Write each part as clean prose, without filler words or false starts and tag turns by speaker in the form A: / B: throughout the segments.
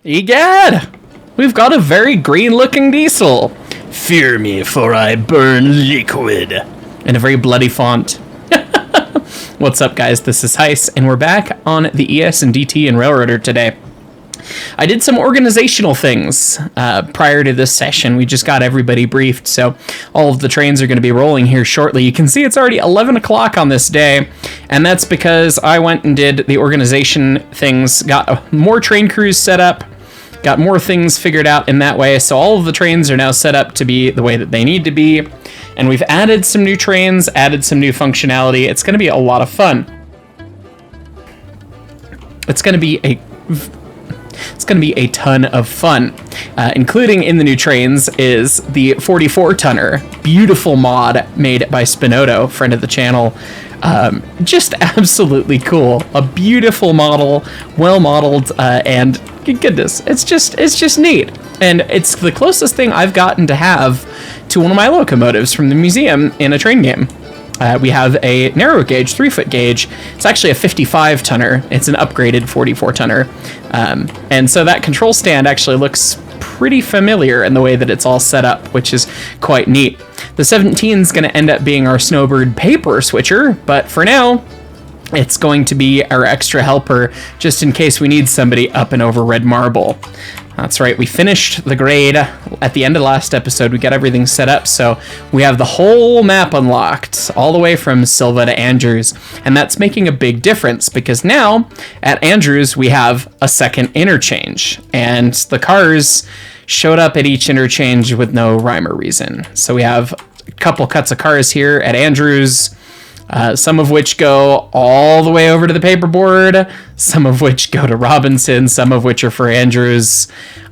A: Egad! We've got a very green-looking diesel. Fear me, for I burn liquid. In a very bloody font. What's up, guys? This is Heist, and we're back on the ES&D and Railroader today. I did some organizational things prior to this session. We just got everybody briefed, so all of the trains are going to be rolling here shortly. You can see it's already 11 o'clock on this day, and that's because I went and did the organization things, got more train crews set up, got more things figured out in that way, so all of the trains are now set up to be the way that they need to be, and we've added some new trains, added some new functionality. It's going to be a lot of fun. It's going to be a ton of fun, including in the new trains is the 44-tonner, beautiful mod made by Spinoto, friend of the channel. Just absolutely cool. A beautiful model, well modeled, and goodness, it's just neat. And it's the closest thing I've gotten to have to one of my locomotives from the museum in a train game. We have a narrow gauge, 3-foot gauge. It's actually a 55-tonner. It's an upgraded 44-tonner. And so that control stand actually looks pretty familiar in the way that it's all set up, which is quite neat. The 17 is going to end up being our Snowbird paper switcher, but for now, it's going to be our extra helper just in case we need somebody up and over red marble. That's right, we finished the grade at the end of the last episode. We got everything set up, so we have the whole map unlocked, all the way from Silva to Andrews, and that's making a big difference, because now, at Andrews, we have a second interchange, and the cars showed up at each interchange with no rhyme or reason. So we have a couple cuts of cars here at Andrews, some of which go all the way over to the paperboard, some of which go to Robinson, some of which are for Andrews.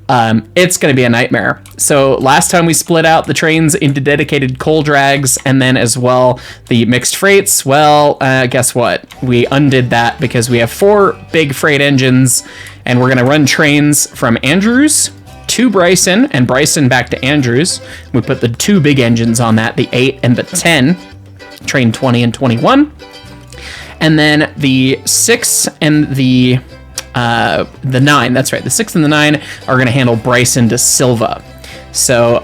A: It's going to be a nightmare. So last time we split out the trains into dedicated coal drags and then as well the mixed freights. Well, guess what? We undid that because we have 4 big freight engines, and we're going to run trains from Andrews to Bryson and Bryson back to Andrews. We put the 2 big engines on that, the 8 and the 10. Train 20 and 21, and then the 6 and the 9, that's right, the 6 and the 9 are going to handle Bryson to Silva. So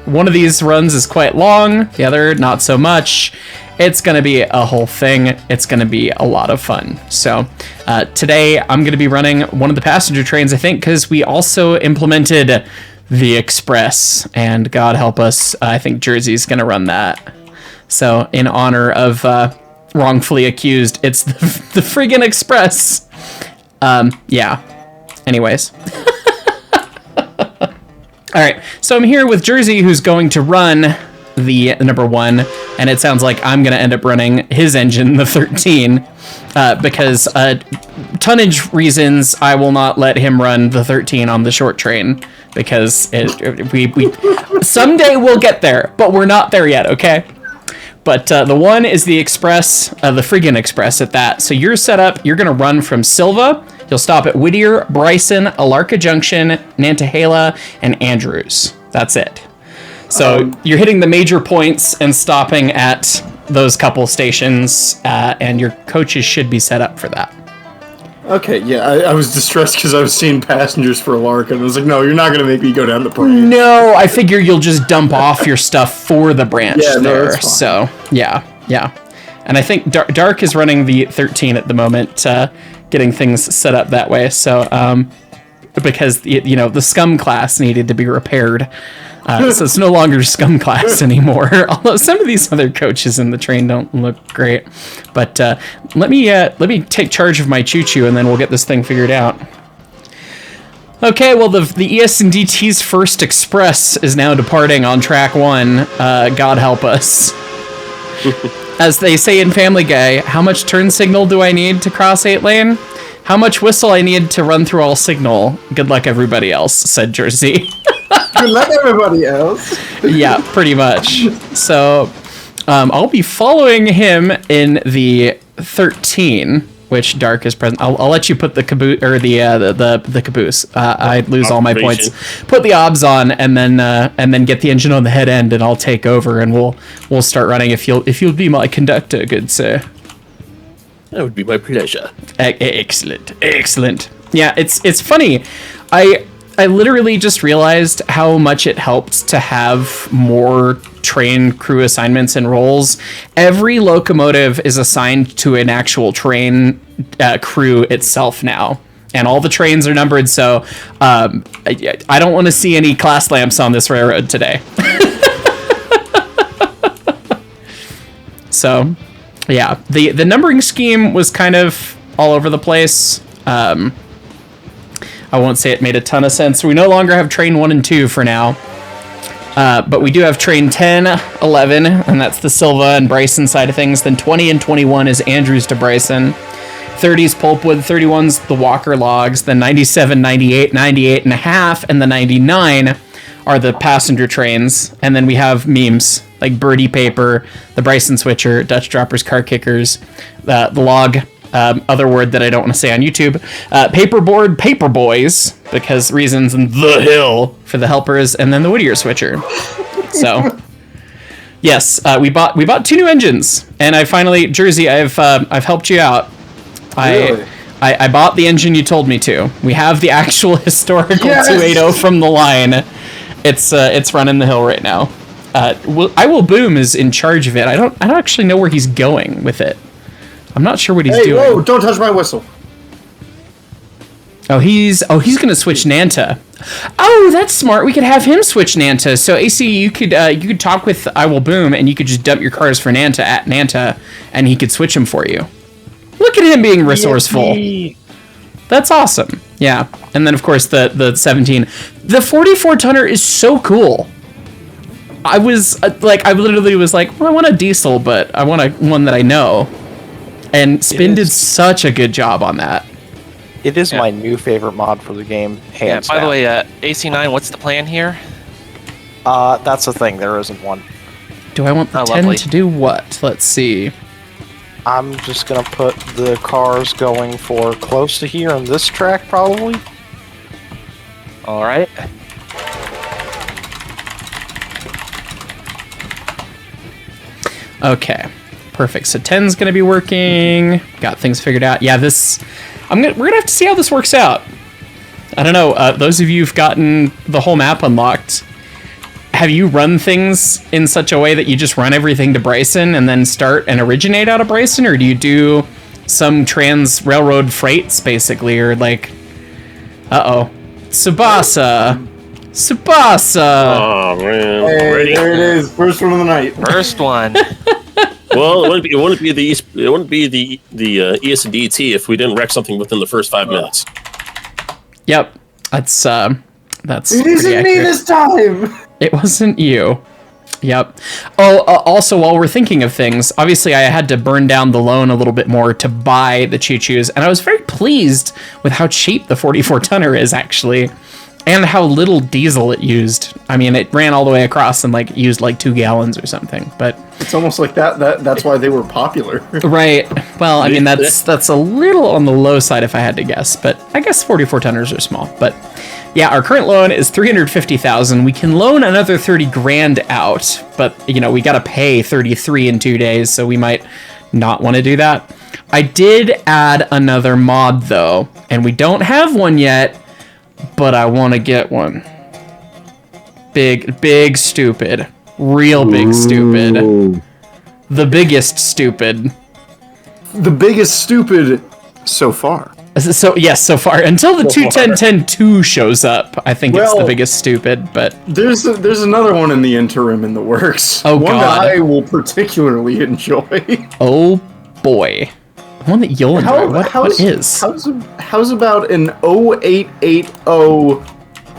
A: one of these runs is quite long, the other not so much. It's going to be a whole thing. It's going to be a lot of fun. So today I'm going to be running one of the passenger trains, I think, because we also implemented the Express, and God help us, I think Jersey's going to run that. So, in honor of wrongfully accused, it's the friggin' Express. Yeah. Anyways. Alright, so I'm here with Jersey, who's going to run the number 1, and it sounds like I'm going to end up running his engine, the 13, because tonnage reasons, I will not let him run the 13 on the short train, because we someday we'll get there, but we're not there yet, okay? But the 1 is the Express, the friggin' Express at that. So you're set up, you're going to run from Silva. You'll stop at Whittier, Bryson, Alarka Junction, Nantahala, and Andrews. That's it. So you're hitting the major points and stopping at those couple stations, and your coaches should be set up for that.
B: Okay, yeah, I was distressed because I was seeing passengers for Alarka, and I was like, no, you're not going to make me go down the branch.
A: No, I figure you'll just dump off your stuff for the branch there.
B: No, that's fine.
A: So, yeah. And I think Dark is running the 13 at the moment, getting things set up that way. So, because, the scum class needed to be repaired. So it's no longer scum class anymore. Although some of these other coaches in the train don't look great. But let me take charge of my choo-choo, and then we'll get this thing figured out. Okay, well, the ES&DT's first express is now departing on track 1. God help us. As they say in Family Guy, how much turn signal do I need to cross 8 lane? How much whistle I need to run through all signal? Good luck, everybody else, said Jersey.
B: Good luck, everybody else.
A: Yeah, pretty much. So, I'll be following him in the 13, which Dark is present. I'll let you put the caboose or the caboose. I'd lose all my points. Put the obs on, and then get the engine on the head end, and I'll take over, and we'll start running. If you'll be my conductor, good sir.
C: That would be my pleasure.
A: Excellent. Yeah, it's funny. I literally just realized how much it helped to have more train crew assignments and roles. Every locomotive is assigned to an actual train crew itself now. And all the trains are numbered, so I don't want to see any class lamps on this railroad today. So, yeah, the numbering scheme was kind of all over the place. I won't say it made a ton of sense. We no longer have train 1 and 2 for now. But we do have train 10, 11, and that's the Silva and Bryson side of things. Then 20 and 21 is Andrews to Bryson. 30's Pulpwood, 31's the Walker Logs. Then 97, 98, 98 and a half, and the 99 are the passenger trains. And then we have memes like Birdie Paper, the Bryson Switcher, Dutch Droppers, Car Kickers, the Log, other word that I don't want to say on YouTube, Paperboard, Paper Boys, because reasons, and the Hill for the helpers, and then the Whittier Switcher. So, yes, we bought 2 new engines, and I finally, Jersey, I've helped you out.
B: Really?
A: I bought the engine you told me to. We have the actual historical 280 from the line. It's running the hill right now. I Will Boom is in charge of it. I don't actually know where he's going with it. I'm not sure what he's doing.
B: Whoa, don't touch my whistle.
A: Oh, he's gonna switch Nanta. Oh, that's smart. We could have him switch Nanta. So AC, you could talk with I Will Boom, and you could just dump your cars for Nanta at Nanta, and he could switch them for you. Look at him being resourceful.
C: Yippee.
A: That's awesome. Yeah, and then of course the 17, the 44 tonner is so cool. I was I literally was like, well, I want a diesel, but I want one that I know. And Spin did such a good job on that.
C: It is my new favorite mod for the game, hands
D: By the
C: down.
D: way, AC9, what's the plan here?
C: That's the thing, there isn't one.
A: Do I want the 10
D: lovely.
A: to do what? Let's see.
C: I'm just gonna put the cars going for close to here on this track, probably.
D: All right.
A: Okay, perfect. So 10's gonna be working. Got things figured out. Yeah, we're gonna have to see how this works out. I don't know. Those of you who've gotten the whole map unlocked, have you run things in such a way that you just run everything to Bryson and then start and originate out of Bryson, or do you do some trans railroad freights basically, or like, Tsubasa.
E: Oh man!
B: Hey,
E: Already?
B: there it is. First one of the night.
D: First one.
E: Well, it wouldn't be the ES&D T if we didn't wreck something within the first 5 minutes.
A: Yep, that's
B: It
A: pretty
B: isn't me
A: accurate.
B: this time.
A: It wasn't you. Yep. Oh, also, while we're thinking of things, obviously I had to burn down the loan a little bit more to buy the choo-choos, and I was very pleased with how cheap the 44 tonner is, actually, and how little diesel it used. I mean, it ran all the way across and used 2 gallons or something, but...
B: It's almost like that's why they were popular.
A: Right. Well, I mean, that's a little on the low side if I had to guess, but I guess 44 tonners are small. But yeah, our current loan is $350,000. We can loan another 30 grand out, but we got to pay 33 in 2 days, so we might not want to do that. I did add another mod though, and we don't have one yet, but I want to get one. Big stupid. Real big stupid. The biggest stupid.
B: The biggest stupid so far.
A: So yes, so far until the 210-10-2 shows up, I think it's the
B: Well,
A: biggest stupid. But
B: There's another one in the interim in the works.
A: Oh,
B: one
A: God.
B: that I will particularly enjoy.
A: oh boy, one that you'll enjoy. What is?
B: How's about an 0880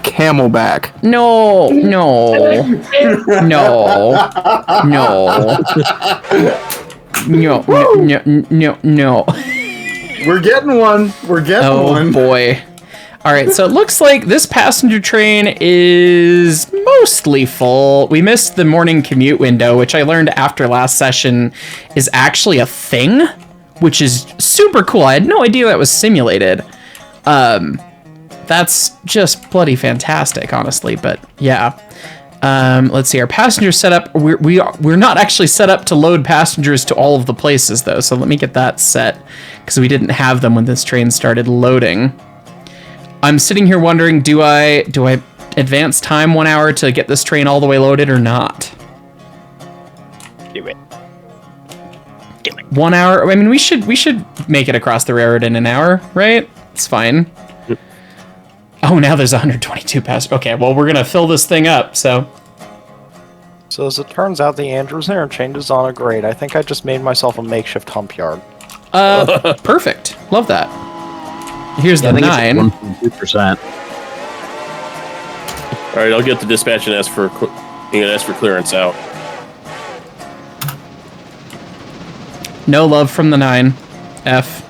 B: Camelback?
A: No. No.
B: We're getting one.
A: Oh
B: one.
A: boy. All right, so it looks like this passenger train is mostly full. We missed the morning commute window, which I learned after last session is actually a thing, which is super cool. I had no idea that was simulated. That's just bloody fantastic, honestly. But yeah, let's see. Our passenger setup. We're not actually set up to load passengers to all of the places though. So let me get that set because we didn't have them when this train started loading. I'm sitting here wondering, do I advance time 1 hour to get this train all the way loaded or not?
C: Do it.
A: 1 hour. I mean, we should make it across the railroad in an hour, right? It's fine. Oh, now there's 122 passengers. Okay, well, we're gonna fill this thing up. So
C: as it turns out, the Andrews interchange is on a grade. I think I just made myself a makeshift hump yard.
A: perfect. Love that. Here's the
F: I think
A: 9.
F: It's 1.2%.
E: All right, I'll get the dispatch and ask for clearance out.
A: No love from the 9. F.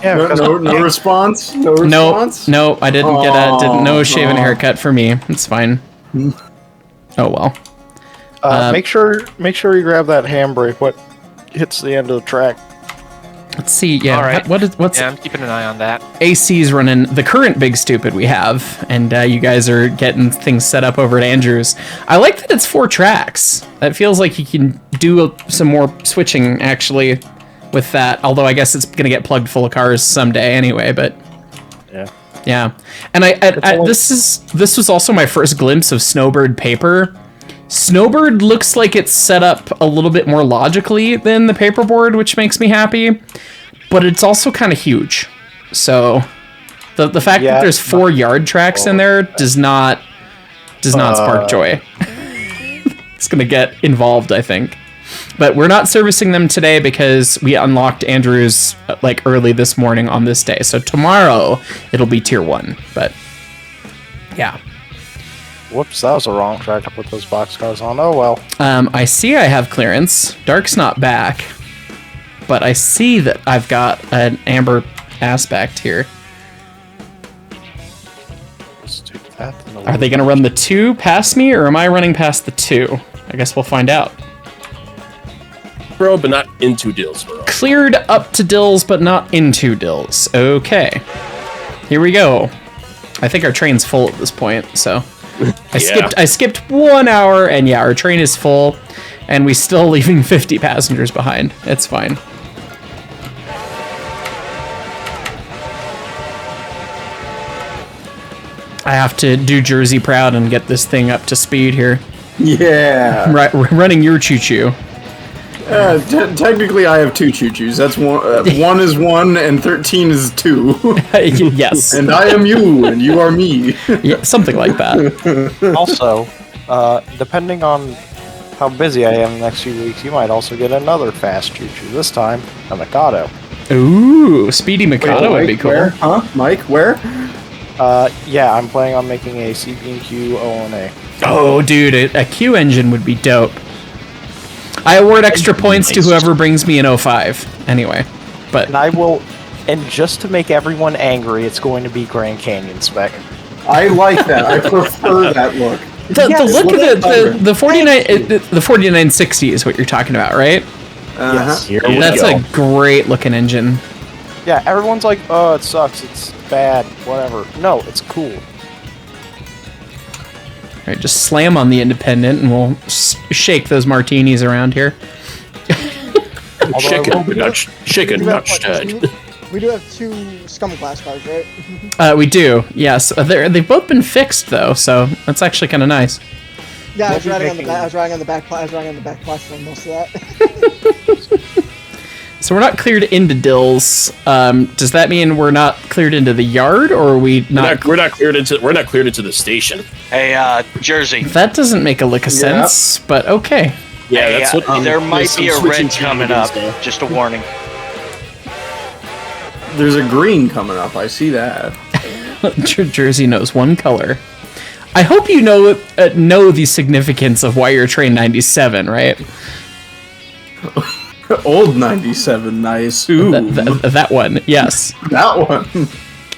C: Yeah, because
B: No response. No response.
A: No, I didn't get no shave and haircut for me. It's fine. Oh well.
C: make sure you grab that handbrake. What hits the end of the track?
A: Let's see. Yeah.
D: All right.
A: What's
D: Yeah, I'm keeping an eye on that.
A: AC's running the current big stupid we have, and you guys are getting things set up over at Andrews. I like that it's 4 tracks. It feels like you can do some more switching actually with that. Although I guess it's gonna get plugged full of cars someday anyway. But yeah. And this was also my first glimpse of Snowbird paper. Snowbird looks like it's set up a little bit more logically than the paperboard, which makes me happy. But it's also kind of huge. So the fact that there's 4 yard tracks in there does not spark joy. It's gonna get involved, I think. But we're not servicing them today because we unlocked Andrews like early this morning on this day. So tomorrow it'll be tier 1. But yeah.
C: Whoops, that was the wrong track to put those boxcars on. Oh well.
A: I see I have clearance. Dark's not back. But I see that I've got an amber aspect here.
C: Let's take that.
A: Are they going to run the 2 past me, or am I running past the 2? I guess we'll find out.
E: Bro, but not into Dillsboro.
A: Cleared up to Dills, but not into Dills. Okay. Here we go. I think our train's full at this point, so... I skipped 1 hour, and yeah, our train is full, and we still leaving 50 passengers behind. It's fine. I have to do Jersey proud and get this thing up to speed here.
B: Yeah.
A: Right, we're running your choo-choo.
B: Technically, I have 2 choo-choos. That's one. 1 is 1, and 13 is 2.
A: Yes.
B: And I am you, and you are me.
A: Yeah, something like that.
C: Also, depending on how busy I am the next few weeks, you might also get another fast choo-choo. This time, a Mikado.
A: Ooh, Speedy Mikado would be cool.
B: Where? Huh? Mike, where?
C: Yeah, I'm planning on making a CB&Q ONA.
A: Oh, dude, a Q engine would be dope. I award extra points to whoever brings me an 05. Anyway, but...
C: And I will... And just to make everyone angry, it's going to be Grand Canyon spec.
B: I like that. I prefer that look.
A: The look of the 4960 is what you're talking about, right?
C: Yes.
A: That's a great looking engine.
C: Yeah, everyone's like, oh, it sucks, it's bad, whatever. No, it's cool.
A: All right, just slam on the independent, and we'll shake those martinis around here.
E: Chicken, not stud.
G: We do have 2 scum glass cars, right?
A: We do, yes. They've both been fixed though, so that's actually kind of nice.
G: Yeah, I was riding on the back platform most of that.
A: So we're not cleared into Dills. Does that mean we're not cleared into the yard, or are we not?
E: We're not cleared into the station.
H: Hey, Jersey.
A: That doesn't make a lick of sense, but okay.
E: Yeah,
H: Hey,
E: that's what.
H: there might be a
E: switching
H: red coming up.
E: there.
H: Just a warning.
B: There's a green coming up. I see that.
A: Jersey knows one color. I hope you know the significance of why you're train 97, right?
B: Old 97, nice. Ooh.
A: That one, yes.
B: That one.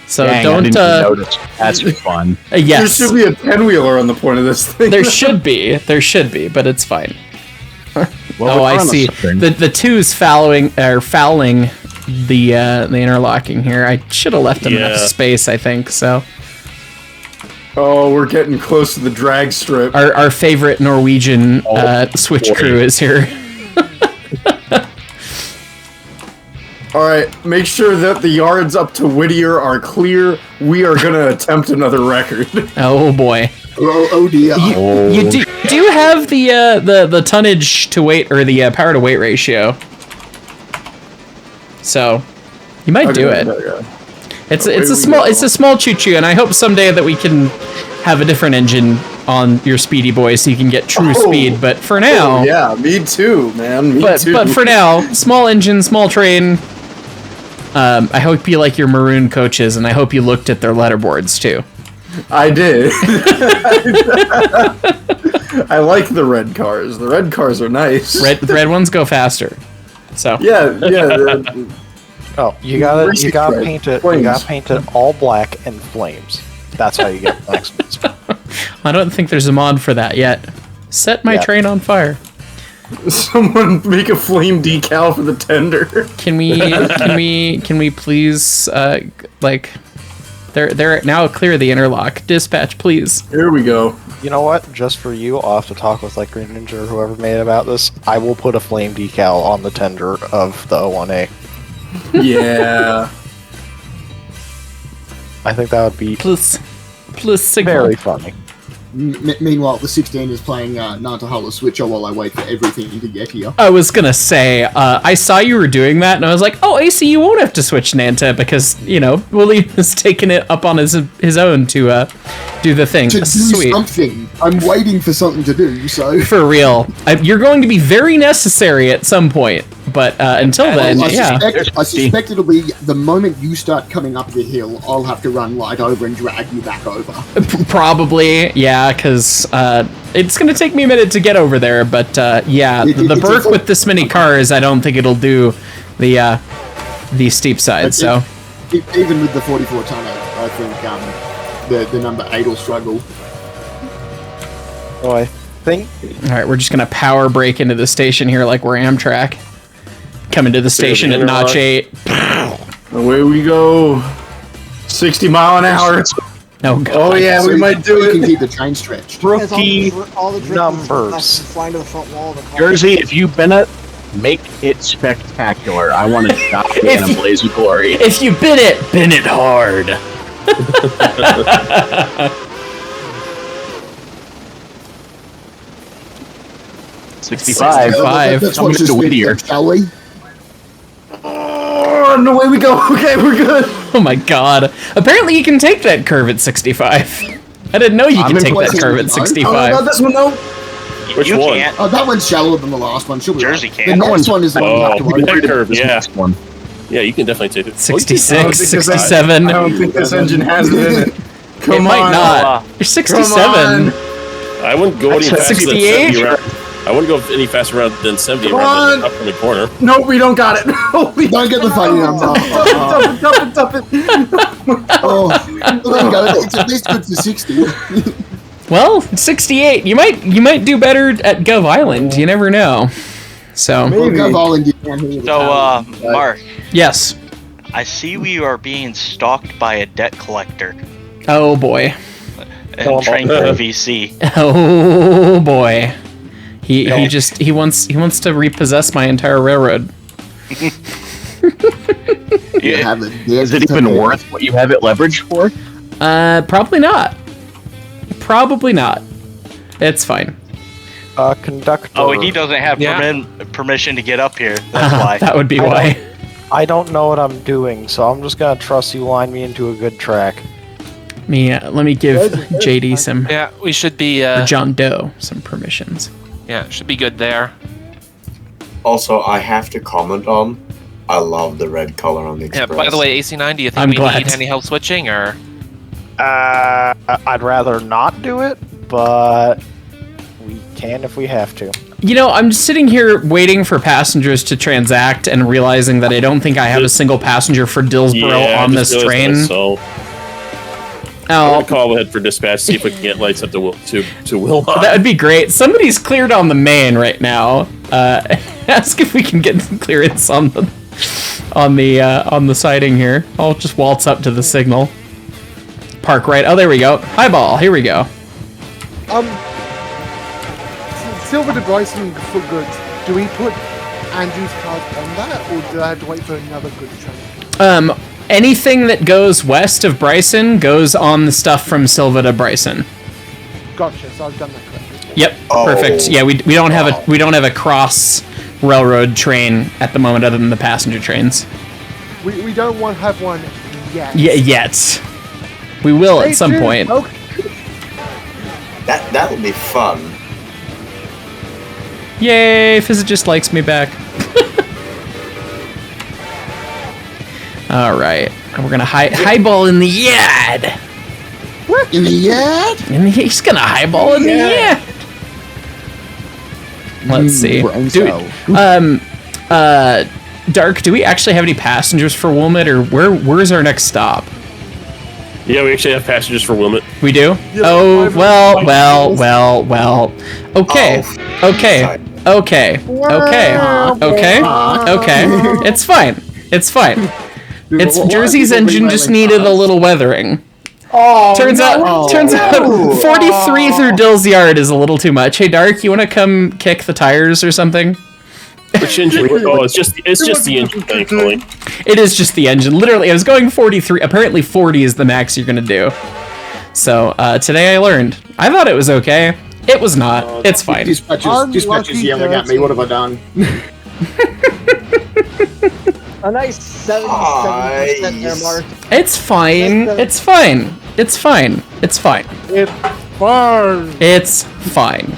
A: So
F: Dang, I
A: don't
F: didn't even notice. That's fun.
A: yes.
B: There should be a 10-wheeler on the point of this thing.
A: There should be, but it's fine.
F: Well,
A: oh, I see. The 2's fouling the interlocking here. I should have left them enough space, I think. So.
B: Oh, we're getting close to the drag strip.
A: Our favorite Norwegian switch crew is here.
B: Alright, make sure that the yards up to Whittier are clear. We are gonna attempt another record.
A: Oh boy.
I: Oh dear.
A: You do have the tonnage to weight or the power to weight ratio. So you might do it. It's a small choo-choo, and I hope someday that we can have a different engine on your Speedy Boy so you can get true speed. But for now,
B: yeah, me too, man. Me too.
A: But for now, small engine, small train. I hope you like your maroon coaches, and I hope you looked at their letterboards too.
B: I did. I like the red cars. The red cars are nice.
A: The red ones go faster. So
B: yeah.
C: Oh, you gotta paint it. You gotta paint it all black and flames. That's how you get black speeds.
A: I don't think there's a mod for that yet. Set my train on fire.
B: Someone make a flame decal for the tender.
A: Can we please they're now clear the interlock. Dispatch, please.
B: Here we go.
C: You know what? Just for you, I'll have to talk with like Green Ninja or whoever made about this. I will put a flame decal on the tender of the O1A.
B: Yeah.
C: I think that would be
A: plus signal.
C: Very funny.
I: Meanwhile, the 16 is playing Nantahala Switcher while I wait for everything to get here.
A: I was gonna say, I saw you were doing that, and I was like, oh, AC, you won't have to switch Nanta because, you know, Willie has taken it up on his own to do the thing.
I: To do something. I'm waiting for something to do, so...
A: For real. You're going to be very necessary at some point, but until then,
I: I suspect it'll be the moment you start coming up the hill, I'll have to run light over and drag you back over.
A: Probably, yeah, because it's going to take me a minute to get over there, but the Burke with this many cars, I don't think it'll do the steep side, so...
I: Even with the 44 tonner, I think the number 8 will struggle.
C: Oh, I think...
A: Alright, we're just going to power brake into the station here like we're Amtrak. Coming to the station at Notch 8.
B: Away we go. 60 mile an hour.
A: Oh, God.
B: Oh yeah, we might do it.
I: We can keep the train stretched.
F: Rookie
G: all the
F: numbers.
G: flying to the front wall of the car.
F: Jersey, if you bin it, make it spectacular. I want to die in a blaze of glory.
A: If you bin it hard.
F: $65.
I: That's
F: Coming
I: what
F: to Whittier.
I: shall we?
B: Oh, and away we go. Okay, we're good.
A: Oh my God. Apparently you can take that curve at 65. I didn't know you could take that curve at 65.
B: Oh, not this one, no.
E: Which
H: you
E: one?
H: can't.
I: Oh, that one's shallower than the last one. She'll be
H: Jersey
I: right.
H: can.
I: The next one is the one you have to
E: Oh,
I: worry
E: that
I: about.
E: curve, yeah.
F: Next one.
E: Yeah, you can definitely take it.
A: 66,
B: I
A: 67.
B: don't think this engine has it in it. Come
A: It might
B: on.
A: not. You're 67.
B: Come on.
E: I wouldn't go any faster than
A: 68?
E: 70 around. I wouldn't go any faster around than 70
B: Come
E: around
B: on.
E: up in the corner.
B: No, we don't got it. Holy
I: Don't get the funny number.
B: Dump it.
I: Oh, well, there you go. It's at least good for 60.
A: Well, 68. You might do better at Gov Island. You never know. So,
I: We'll go Island down here with
H: So,
I: Alan.
H: Mark,
A: yes.
H: I see we are being stalked by a debt collector
A: Oh boy.
H: in Train Crew VC.
A: Oh boy. He wants to repossess my entire railroad.
I: You have it.
F: Is it even worth what you have it leveraged for?
A: Probably not. Probably not. It's fine.
C: Conductor.
H: Oh, he doesn't have permission to get up here. That's why.
A: That would be why.
C: I don't know what I'm doing, so I'm just gonna trust you line me into a good track.
A: Let me give JD some,
D: Yeah, we should be.
A: or John Doe some permissions.
D: Yeah, should be good there.
J: Also, I have to comment on, I love the red color on the
D: Yeah.
J: Express.
D: By the way, AC9, do you think
A: I'm
D: we
A: glad.
D: need any help switching, or?
C: I'd rather not do it, but we can if we have to.
A: You know, I'm just sitting here waiting for passengers to transact and realizing that I don't think I have a single passenger for Dillsboro on this train.
E: So I'm gonna call ahead for dispatch, see if we can get lights up to Wilmot.
A: That would be great. Somebody's cleared on the main right now. Ask if we can get some clearance on the siding here. I'll just waltz up to the signal. Park right. Oh, there we go. Highball. Here we go.
K: Silver to Bryson for good. Do we put Andrew's cars on that, or do I have to wait for another good train?
A: Anything that goes west of Bryson goes on the stuff from Silva to Bryson.
K: Gotcha. So I've done that correctly.
A: Yep, perfect. Yeah, we don't have a cross railroad train at the moment, other than the passenger trains.
K: We don't want to have one yet.
A: Yeah, yet. We will at some point.
K: Okay.
J: That'll be fun.
A: Yay, Physicist likes me back. Alright, we're gonna highball in the yard.
I: What? In the yard?
A: He's gonna highball in the yard. Let's see. Dark, do we actually have any passengers for Wilmot, or where's our next stop?
E: Yeah, we actually have passengers for Wilmot.
A: We do?
K: Yeah,
A: oh, well. Okay.
J: Oh,
A: Okay. It's fine. It's Jersey's engine just needed a little weathering. Turns out 43 through Dill's yard is a little too much. Hey, Dark, you want to come kick the tires or something?
E: Which engine? Oh, it's just the engine, thankfully.
A: It is just the engine. Literally, I was going 43. Apparently 40 is the max you're gonna do. So, today I learned. I thought it was okay. It was not. It's fine.
I: Dispatcher's yelling at me. What have I done?
G: A nice 77% there, Mark.
A: It's fine. It's fine. It's fine. It's fine.
K: It's fine.
A: It's fine.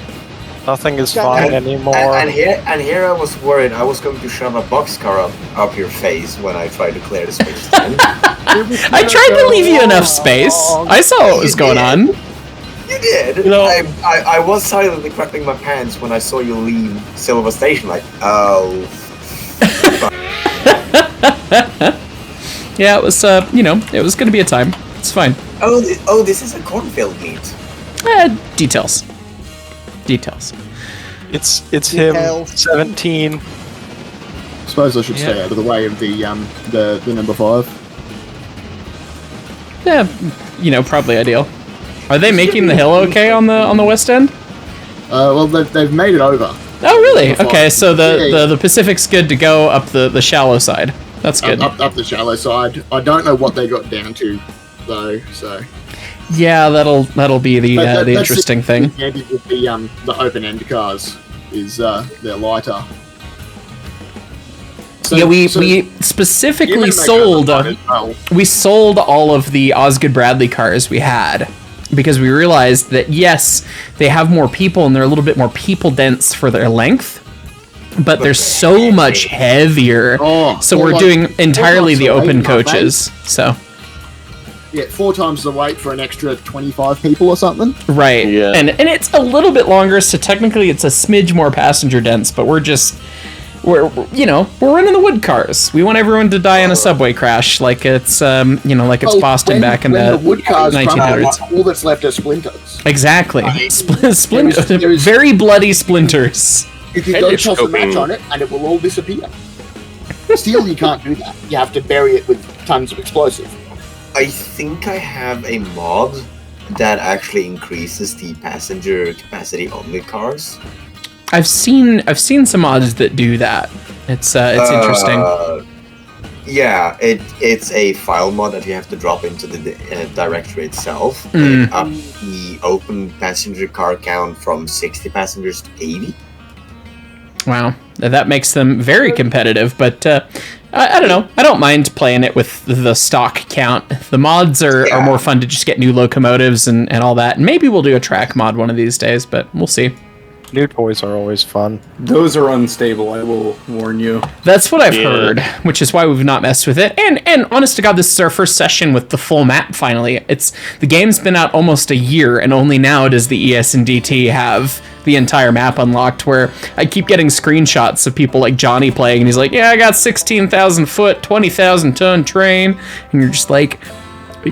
C: Nothing is fine anymore.
J: And here I was worried I was going to shove a boxcar up your face when I tried to clear the space.
A: I tried to leave you enough space. I saw what was going on.
J: You did.
E: You know,
J: I was silently crapping my pants when I saw you leave Silver Station. Like, oh.
A: Yeah, it was. It was gonna be a time. It's fine.
J: Oh, this is a cornfield meet.
A: Details.
C: It's him. 17.
I: Suppose I should stay out of the way of the number 5.
A: Yeah, probably ideal. Are they making the hill okay on the west end?
I: Well, they've made it over.
A: Oh, really? Okay, so the Pacific's good to go up the shallow side. That's good.
I: Up the shallow side. I don't know what they got down to, though. So.
A: Yeah, that'll be the interesting thing.
I: The advantage with the open end cars is they're lighter. So,
A: yeah, we specifically sold we sold all of the Osgood Bradley cars we had because we realized that yes, they have more people and they're a little bit more people dense for their length, but they're so much heavier. So we're doing entirely the open coaches. So.
I: Yeah, 4 times the weight for an extra 25 people or something.
A: Right.
E: Yeah.
A: And it's a little bit longer, so technically it's a smidge more passenger dense, but we're running the wood cars. We want everyone to die in a subway crash like it's Boston back in the
I: wood cars
A: 1900s.
I: All that's left are splinters.
A: Exactly. Very bloody splinters.
I: You can go toss a match on it and it will all disappear. Steel, you can't do that. You have to bury it with tons of explosive.
J: I think I have a mod that actually increases the passenger capacity on the cars.
A: I've seen some mods that do that. It's interesting.
J: Yeah, it's a file mod that you have to drop into the directory itself. And up the open passenger car count from 60 passengers to 80.
A: Wow, that makes them very competitive, but I don't know. I don't mind playing it with the stock count. The mods are more fun to just get new locomotives and all that. And maybe we'll do a track mod one of these days, but we'll see.
C: New toys are always fun.
B: Those are unstable, I will warn you.
A: That's what I've heard, which is why we've not messed with it. And honest to God, this is our first session with the full map finally. The game's been out almost a year, and only now does the ES&D have the entire map unlocked, where I keep getting screenshots of people like Johnny playing, and he's like, yeah, I got 16,000 foot, 20,000 ton train, and you're just like,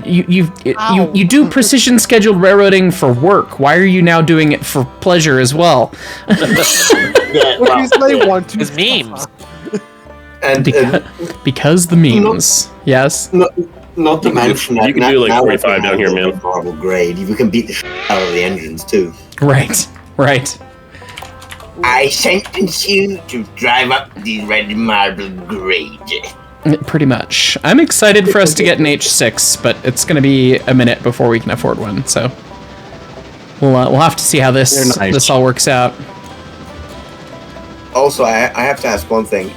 A: you do precision scheduled railroading for work. Why are you now doing it for pleasure as well?
K: Because they want to.
D: It's memes.
A: Because the memes. Yes.
J: Not to mention that
E: you can do like 45 down here, man.
J: Marble grade. You can beat the shit out of the engines too.
A: Right.
J: I sentence you to drive up the red marble grade.
A: Pretty much. I'm excited for us to get an H6, but it's going to be a minute before we can afford one. So we'll have to see how this all works out.
J: Also, I have to ask one thing.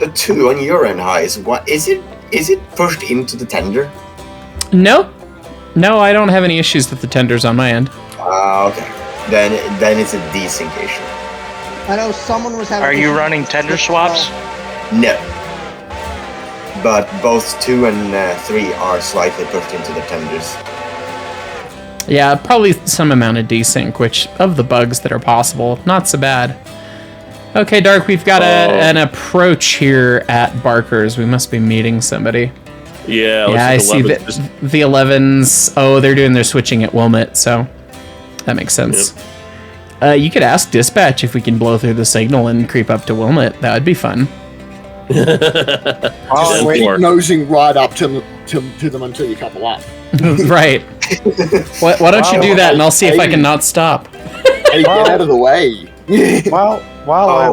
J: The 2 on your end, Heis, what is it? Is it pushed into the tender?
A: No, I don't have any issues with the tenders on my end.
J: Okay. Then it's a desync issue.
G: I know someone was having.
H: Are you running tender swaps?
J: No. But both 2 and 3 are slightly pushed into the tenders.
A: Yeah, probably some amount of desync, which of the bugs that are possible, not so bad. Okay, Dark, we've got an approach here at Barker's. We must be meeting somebody.
E: Yeah,
A: I see the 11s. Oh, they're doing their switching at Wilmot, so that makes sense. Yep. You could ask dispatch if we can blow through the signal and creep up to Wilmot. That would be fun.
I: Keep nosing right up to them until you couple up.
A: Right. Why don't you do that, and I'll see if I can not stop.
I: Hey, get out of the way.
C: While I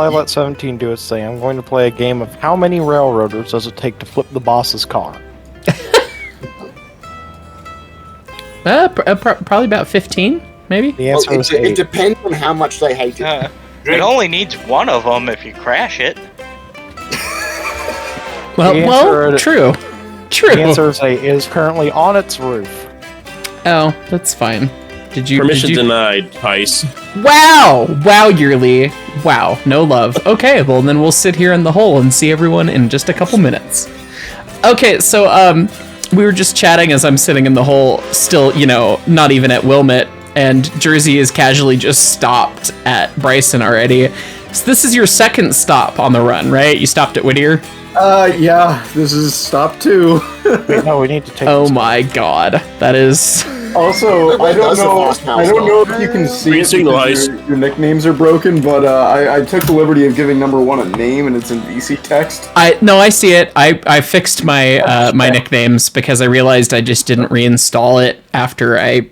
C: let 17 do its thing, I'm going to play a game of how many railroaders does it take to flip the boss's car?
A: Probably about 15, maybe.
C: The answer is 8.
I: It depends on how much they hate it.
H: It only needs one of them if you crash it.
A: Well, true.
C: The answer is 8. It is currently on its roof.
A: Oh, that's fine.
E: Permission denied, Heis.
A: Wow, Yearly. Wow, no love. Okay, well then we'll sit here in the hole and see everyone in just a couple minutes. Okay, so we were just chatting as I'm sitting in the hole, still, not even at Wilmot, and Jersey is casually just stopped at Bryson already. So this is your second stop on the run, right? You stopped at Whittier?
B: Yeah, this is stop 2.
C: Wait, no, we need to take.
A: Oh my god, that is.
B: Also, I don't know if you can see it because your nicknames are broken, but I took the liberty of giving number 1 a name, and it's in VC text.
A: I see it. I fixed my my nicknames because I realized I just didn't reinstall it after I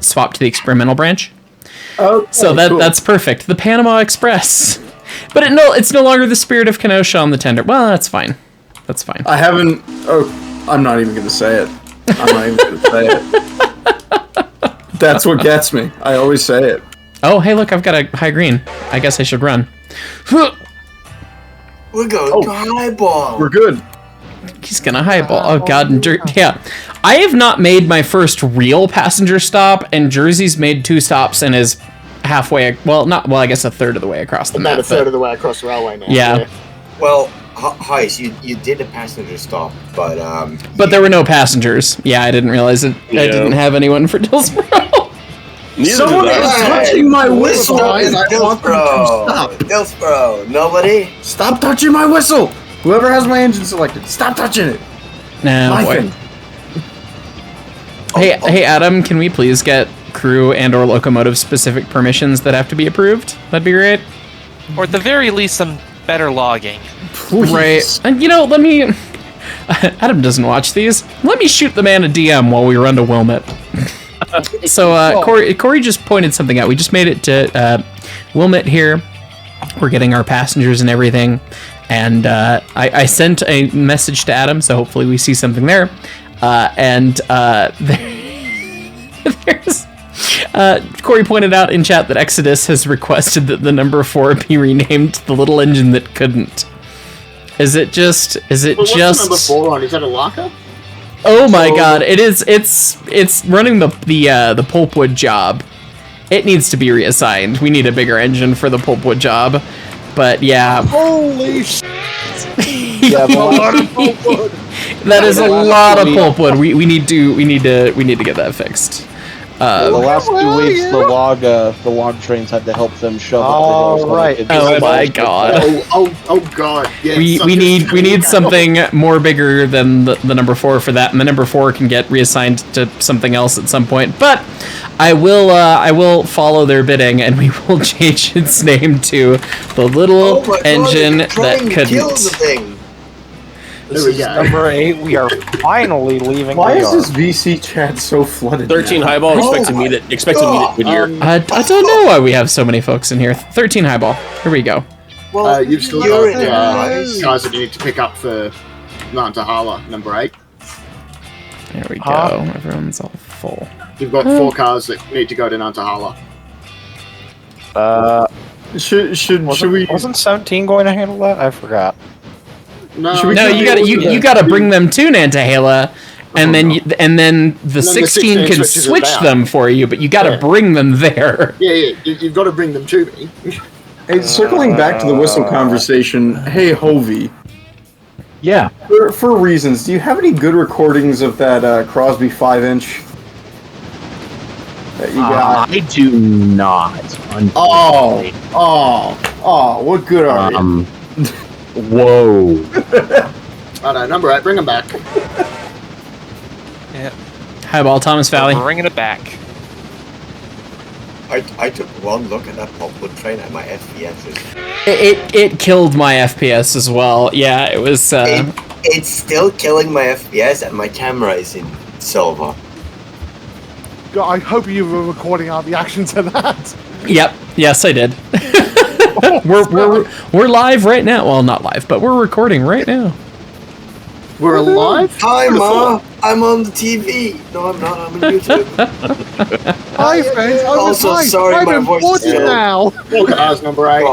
A: swapped to the experimental branch.
B: Okay,
A: so that's perfect. The Panama Express. But it's no longer the Spirit of Kenosha on the tender. Well, that's fine. That's fine.
B: I haven't. Oh, I'm not even gonna say it. I'm not even gonna say it. That's what gets me. I always say it.
A: Oh, hey, look, I've got a high green. I guess I should run.
J: We're going to highball.
B: We're good.
A: He's gonna highball. Oh god, yeah. I have not made my first real passenger stop, and Jersey's made 2 stops and is halfway. I guess a third of the way across the map.
I: About a third of the way across the railway now.
A: Yeah.
J: Well, Heis, you did a passenger stop, but
A: there were no passengers. Yeah, I didn't realize it. Yeah. I didn't have anyone for Dillsboro.
B: Someone is touching my whistle, and I want them to stop.
J: Dillsboro, nobody.
B: Stop touching my whistle. Whoever has my engine selected, stop touching it.
A: Nah, boy. Hey, Adam, can we please get crew and/or locomotive specific permissions that have to be approved? That'd be great.
D: Or at the very least, some better logging.
B: Please.
A: Right. And let me. Adam doesn't watch these. Let me shoot the man a DM while we run to Wilmot. So Corey just pointed something out. We just made it to Wilmot here. We're getting our passengers and everything. And I sent a message to Adam, so hopefully we see something there. There's Corey pointed out in chat that Exodus has requested that the number 4 be renamed the little engine that couldn't. Is it just?
I: What's the number 4 on? Is that a locker?
A: Oh my god! It is. It's running the pulpwood job. It needs to be reassigned. We need a bigger engine for the pulpwood job. But yeah.
K: Holy shit!
A: Yeah, that is a lot of pulpwood. We need to get that fixed.
F: The last 2 weeks, the log trains had to help them shove up the hills.
C: Right.
A: Oh my god.
I: Oh god. Yeah,
A: we need something more bigger than the number 4 for that, and the number 4 can get reassigned to something else at some point. But I will follow their bidding, and we will change its name to the little engine that couldn't.
C: This
I: we
C: is
I: go.
C: number 8. We are finally leaving.
B: Why
C: the
B: is
C: yard.
B: this VC chat so flooded?
E: 13
B: now?
E: highball. Expect to meet it Whittier.
A: I don't know why we have so many folks in here. 13 highball. Here we go.
G: Well,
I: You've still
J: You're
I: got
J: in
I: guys that you need to pick up for Nantahala, number 8.
A: There we go. Everyone's all full.
I: You've got 4 cars that need to go to Nantahala.
B: Should we?
C: Wasn't 17 going to handle that? I forgot.
I: No,
A: No, you gotta bring them to Nantahala, and then the 16 can
I: 16 switches it
A: switch
I: back.
A: them for you, but you gotta bring them there.
I: Yeah, you've got to bring them to me.
B: Hey, circling back to the whistle conversation. Hey, Hovey.
F: Yeah.
B: For reasons, do you have any good recordings of that Crosby 5-inch that you got?
F: I do not. Unfortunately.
B: Oh, what good are you?
F: Whoa.
I: I know, number 8, bring them back.
D: Yeah.
A: Highball, Thomas Valley.
D: Bringing it back.
J: I took one look at that poplar train and my FPS is...
A: It killed my FPS as well. Yeah, it was.
J: It's still killing my FPS and my camera is in silver.
K: God, I hope you were recording our reaction to that.
A: Yep. Yes, I did. we're live right now. Well, not live, but we're recording right now.
I: We're alive?
J: Hi, Ma! I'm on the TV! No, I'm not. I'm on YouTube.
K: Hi, friends.
J: Also,
K: Hi.
J: sorry,
K: I'm
J: my voice is
K: important now.
I: 4 cars, number 8.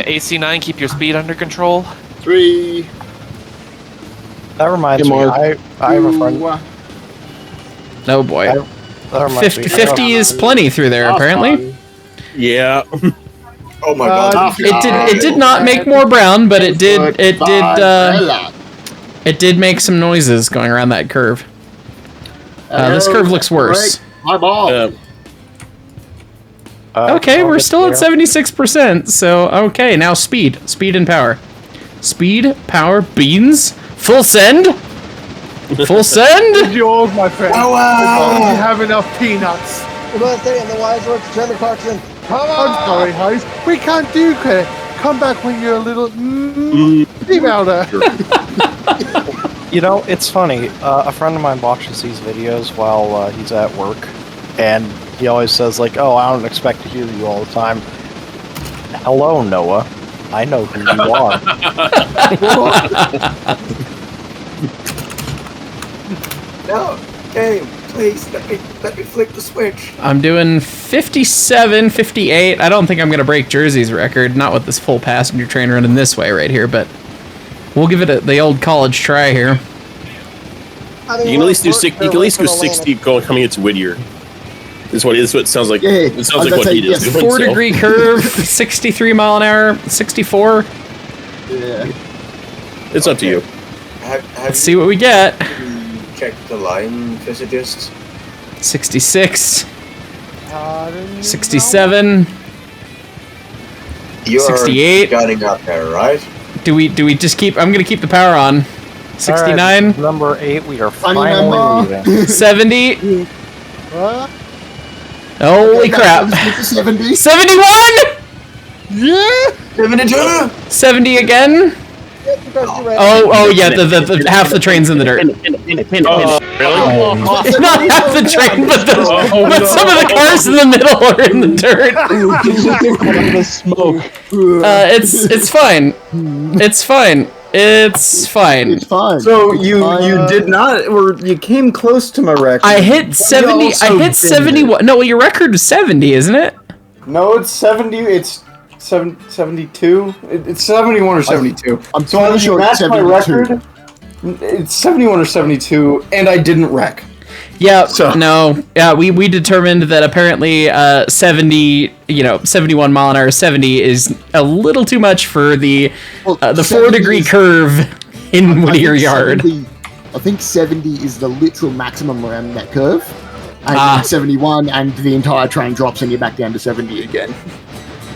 D: AC9, keep your speed under control.
I: 3.
C: That reminds
F: Hey,
C: me.
F: Mark.
C: I have a friend.
A: Oh boy.
C: That reminds
A: 50,
C: me.
A: 50 is plenty through there, apparently.
E: Yeah.
J: Oh my god.
A: It did not make more brown, but it did make some noises going around that curve. This curve looks worse.
I: My ball.
A: Okay, we're still at 76%, so okay, now speed and power. Speed, power, beans, full send! Full send!
K: Yours, my friend.
J: Oh, wow.
K: You have enough peanuts.
G: We're going to stay in the wise words of Trevor Clarkson. Come on!
K: I'm sorry, Hayes. We can't do credit. Come back when you're a little louder.
C: You know, it's funny. A friend of mine watches these videos while he's at work, and he always says, like, oh, I don't expect to hear you all the time. Hello, Noah. I know who you are.
J: No, game, please, let me flick the switch.
A: I'm doing 57, 58. I don't think I'm going to break Jersey's record, not with this full passenger train running this way right here, but we'll give it the old college try here.
E: You can at least do 60. You can at least do 60 coming into Whittier. This is what it sounds like.
I: Yeah,
E: it sounds like what he does.
A: 4-degree curve, 63 mile an hour, 64.
I: Yeah.
E: It's up to you.
A: Let's see what we get.
J: Check the line messages.
A: 66. 67.
J: You're
A: 68.
J: gunning up there, right?
A: Do we just keep? I'm gonna keep the power on. 69.
C: Right, number 8, we are finally leaving.
A: 70.
K: What?
A: Holy crap!
I: 70.
A: 71.
K: Yeah.
J: 72.
A: 70 again. Oh yeah, the half the train's in the dirt.
E: Really?
A: Not half the train, but some of the cars in the middle are in the dirt.
F: The smoke.
A: It's fine. It's fine. It's fine.
I: It's fine.
B: So you did not, or you came close to my record.
A: I hit 70. I hit 71. No, your record was 70, isn't it?
B: No, it's 70. It's 72. It's 71 or 72.
I: I'm
B: So
I: pretty
B: you
I: sure it's
B: matched my
I: 72.
B: record. It's 71 or 72, and I didn't wreck.
A: Yeah.
B: So-
A: No. Yeah. We determined that apparently 70. 71 mile an hour 70 is a little too much for the 4-degree curve in Whittier Yard.
I: I think 70 is the literal maximum around that curve. And 71, and the entire train drops and you're back down to 70 again.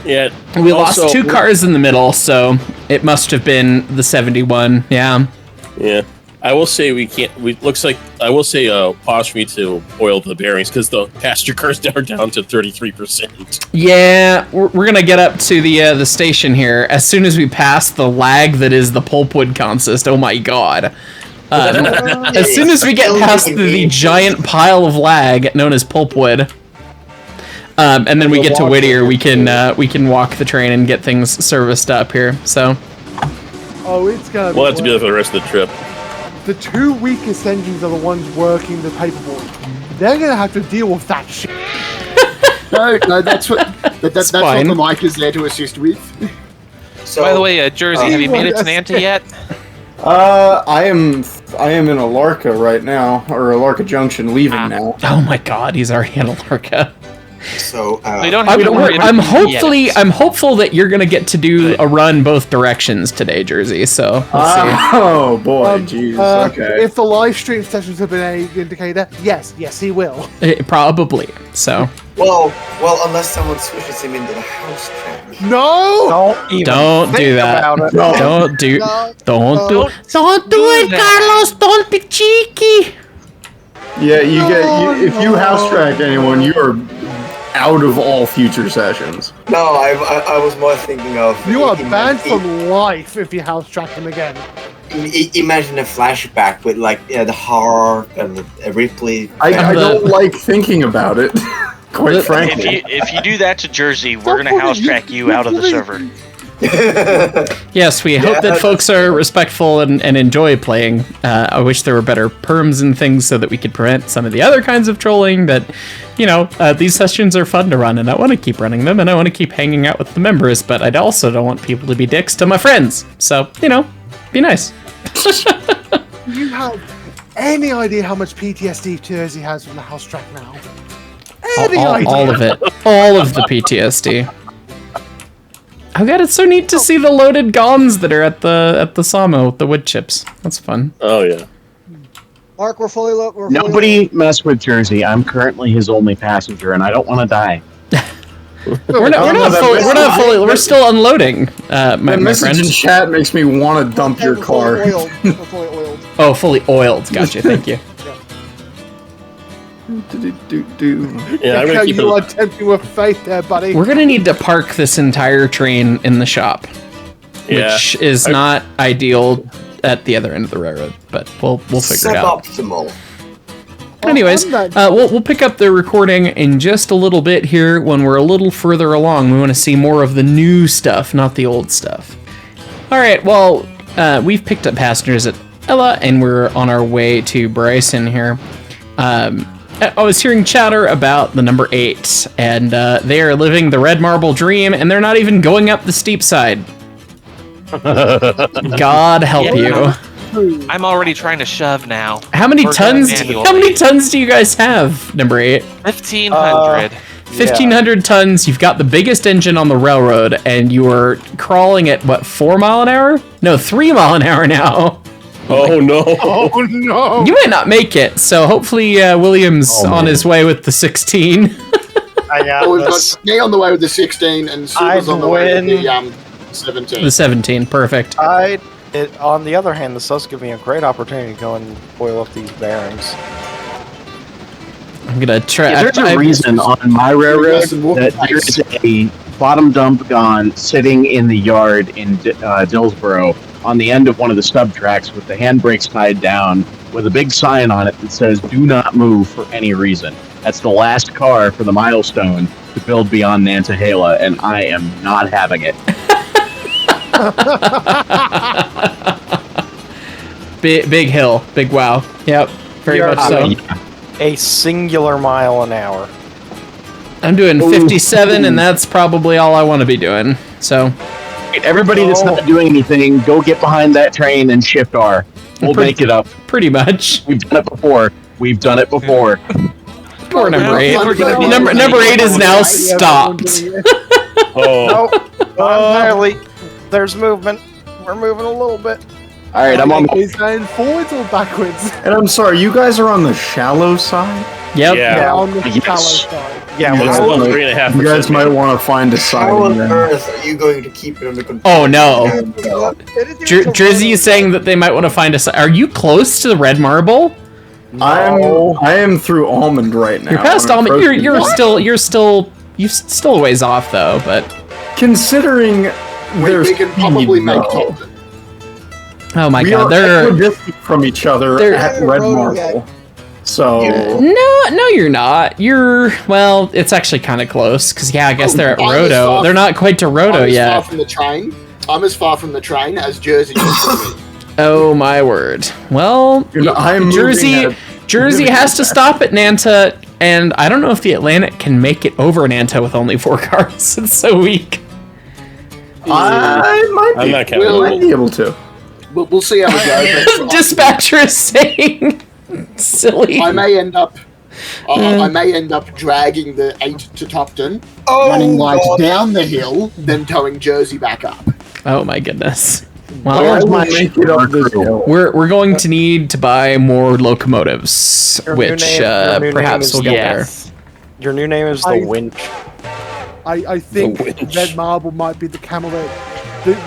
E: Yeah.
A: We lost 2 cars in the middle, so it must have been the 71. Yeah.
E: Yeah. I will say we can't. Looks like I will say pause for me to oil the bearings because the passenger cars are down to 33%.
A: Yeah, we're gonna get up to the station here as soon as we pass the lag that is the pulpwood consist. Oh my god! As soon as we get past the giant pile of lag known as pulpwood, and then we get to Whittier, we can walk the train and get things serviced up here. So.
K: Oh, it's gonna.
E: We'll have to do that for the rest of the trip.
K: The two weakest engines are the ones working the paperboard. They're gonna have to deal with that shit.
I: No, that's what the mic is there to assist with.
J: So,
D: by the way, Jersey, have you made it to Nanta yet?
B: I am in Alarka right now, or Alarka Junction, leaving now.
A: Oh my god, he's already in Alarka.
J: So
A: I'm hopeful that you're gonna get to do a run both directions today, Jersey. So let's see.
B: Oh boy, jeez. Okay.
K: If the live stream sessions have been any indicator, yes, he will.
A: Probably. So.
J: Well, unless someone switches him into the house track.
K: No!
A: Don't do that.
K: No.
A: Don't do it, Carlos. Don't be cheeky.
B: Yeah, if you house track anyone, you are out of all future sessions.
J: No, I was more thinking of...
K: You are banned for life if you house track him again.
J: Imagine a flashback with, like, the horror and the Ripley...
B: I don't like thinking about it, quite frankly.
H: If you do that to Jersey, we're going to house track you out of the server.
A: Yes, we hope that folks are respectful and enjoy playing. I wish there were better perms and things so that we could prevent some of the other kinds of trolling, but, these sessions are fun to run, and I want to keep running them, and I want to keep hanging out with the members, but I also don't want people to be dicks to my friends. So, be nice.
K: Do you have any idea how much PTSD Jersey has from the house track now?
A: All of it. All of the PTSD. Oh god, it's so neat to see the loaded gons that are at the sawmill with the wood chips. That's fun.
E: Oh yeah.
G: Mark, we're fully loaded.
F: Nobody mess with Jersey. I'm currently his only passenger, and I don't want to die.
A: We're not fully. We're still unloading. My
B: message
A: friend.
B: in chat makes me want to dump your car.
G: We're fully oiled.
A: Oh, fully oiled. Gotcha. Thank you.
E: Yeah, I'm gonna keep
K: you are tempting with fate there, buddy.
A: We're gonna need to park this entire train in the shop, which is not ideal at the other end of the railroad, but we'll figure it out.
J: Suboptimal.
A: Anyways, we'll pick up the recording in just a little bit here when we're a little further along. We want to see more of the new stuff, not the old stuff. All right, well, we've picked up passengers at Ella, and we're on our way to Bryson here. I was hearing chatter about the number 8, and they are living the red marble dream, and they're not even going up the steep side. God help you.
D: I'm already trying to shove now.
A: How many tons do you guys have, number 8?
D: 1,500.
A: 1,500 tons. You've got the biggest engine on the railroad, and you are crawling at, what, 4 mile an hour? No, 3 mile an hour now.
E: Oh no!
K: Oh no!
A: You might not make it, so hopefully William's on his way with the 16.
I: I got we've got me on the way with the 16, and Suba's on the way with the 17.
A: The 17, perfect.
C: On the other hand, this does give me a great opportunity to go and oil up these bearings.
A: I'm gonna try.
F: There's a reason on my railroad that there's a bottom dump gun sitting in the yard in Dillsboro on the end of one of the stub tracks with the handbrakes tied down with a big sign on it that says "Do not move for any reason." That's the last car for the milestone to build beyond Nantahala, and I am not having it.
A: Big hill, big wow. Yep, very much so.
C: A singular mile an hour.
A: I'm doing 57, and that's probably all I want to be doing. So,
F: everybody that's not doing anything, go get behind that train and shift R. We'll make it up.
A: Pretty much.
F: We've done it before.
A: Poor number 8. Number 8 is now stopped.
C: Entirely. There's movement. We're moving a little bit.
F: All right, I'm on.
K: Is going forwards or backwards?
B: And I'm sorry, you guys are on the shallow side?
A: Yep.
E: Yeah.
K: On the
F: Yes.
K: shallow side.
C: Yeah,
E: It's
C: well,
E: about 3.5%.
B: You guys might want to find a side.
J: How on
B: then.
J: earth are you going to keep it under control?
A: Oh no.
G: Anything with
A: Jersey is
G: Toronto,
A: saying that they might want to find a. Are you close to the red marble?
B: I am through almond right now.
A: You're past
B: I'm
A: almond.
B: approaching-
A: You're still a ways off though. But
B: Considering there's
I: we can probably
B: speed,
I: make
B: though.
I: top.
A: oh my
B: We
A: god,
B: are
A: they're
B: equidistant from each other
A: they're-
B: at Red
G: Roto yet.
B: Marble. So
A: no, you're not. Well, it's actually kind of close because I guess they're at
I: I'm as
A: Roto.
I: far-
A: They're not quite to Roto
I: I'm as
A: yet.
I: far from the train. I'm as far from the train as Jersey is from me.
A: Oh my word. Well,
B: I'm
A: Jersey
B: moving
A: Jersey has to stop at Nanta, and I don't know if the Atlantic can make it over Nanta with only 4 cars. It's so weak.
B: I might be.
E: I'm not counting.
I: Will-
B: Might be able to.
I: We'll see how it goes.
A: Dispatcher is saying silly.
I: I may end up. I may end up dragging the 8 to Topton, running light down the hill, then towing Jersey back up.
A: Oh my goodness.
B: I
A: Well,
B: will make it up this hill.
A: we're going to need to buy more locomotives,
C: Your new
A: which
C: name- your new name
A: perhaps
C: is
A: we'll get
K: Yes.
C: your new name is the
K: I-
C: Winch.
K: I think
E: The winch.
K: red marble might be the camel that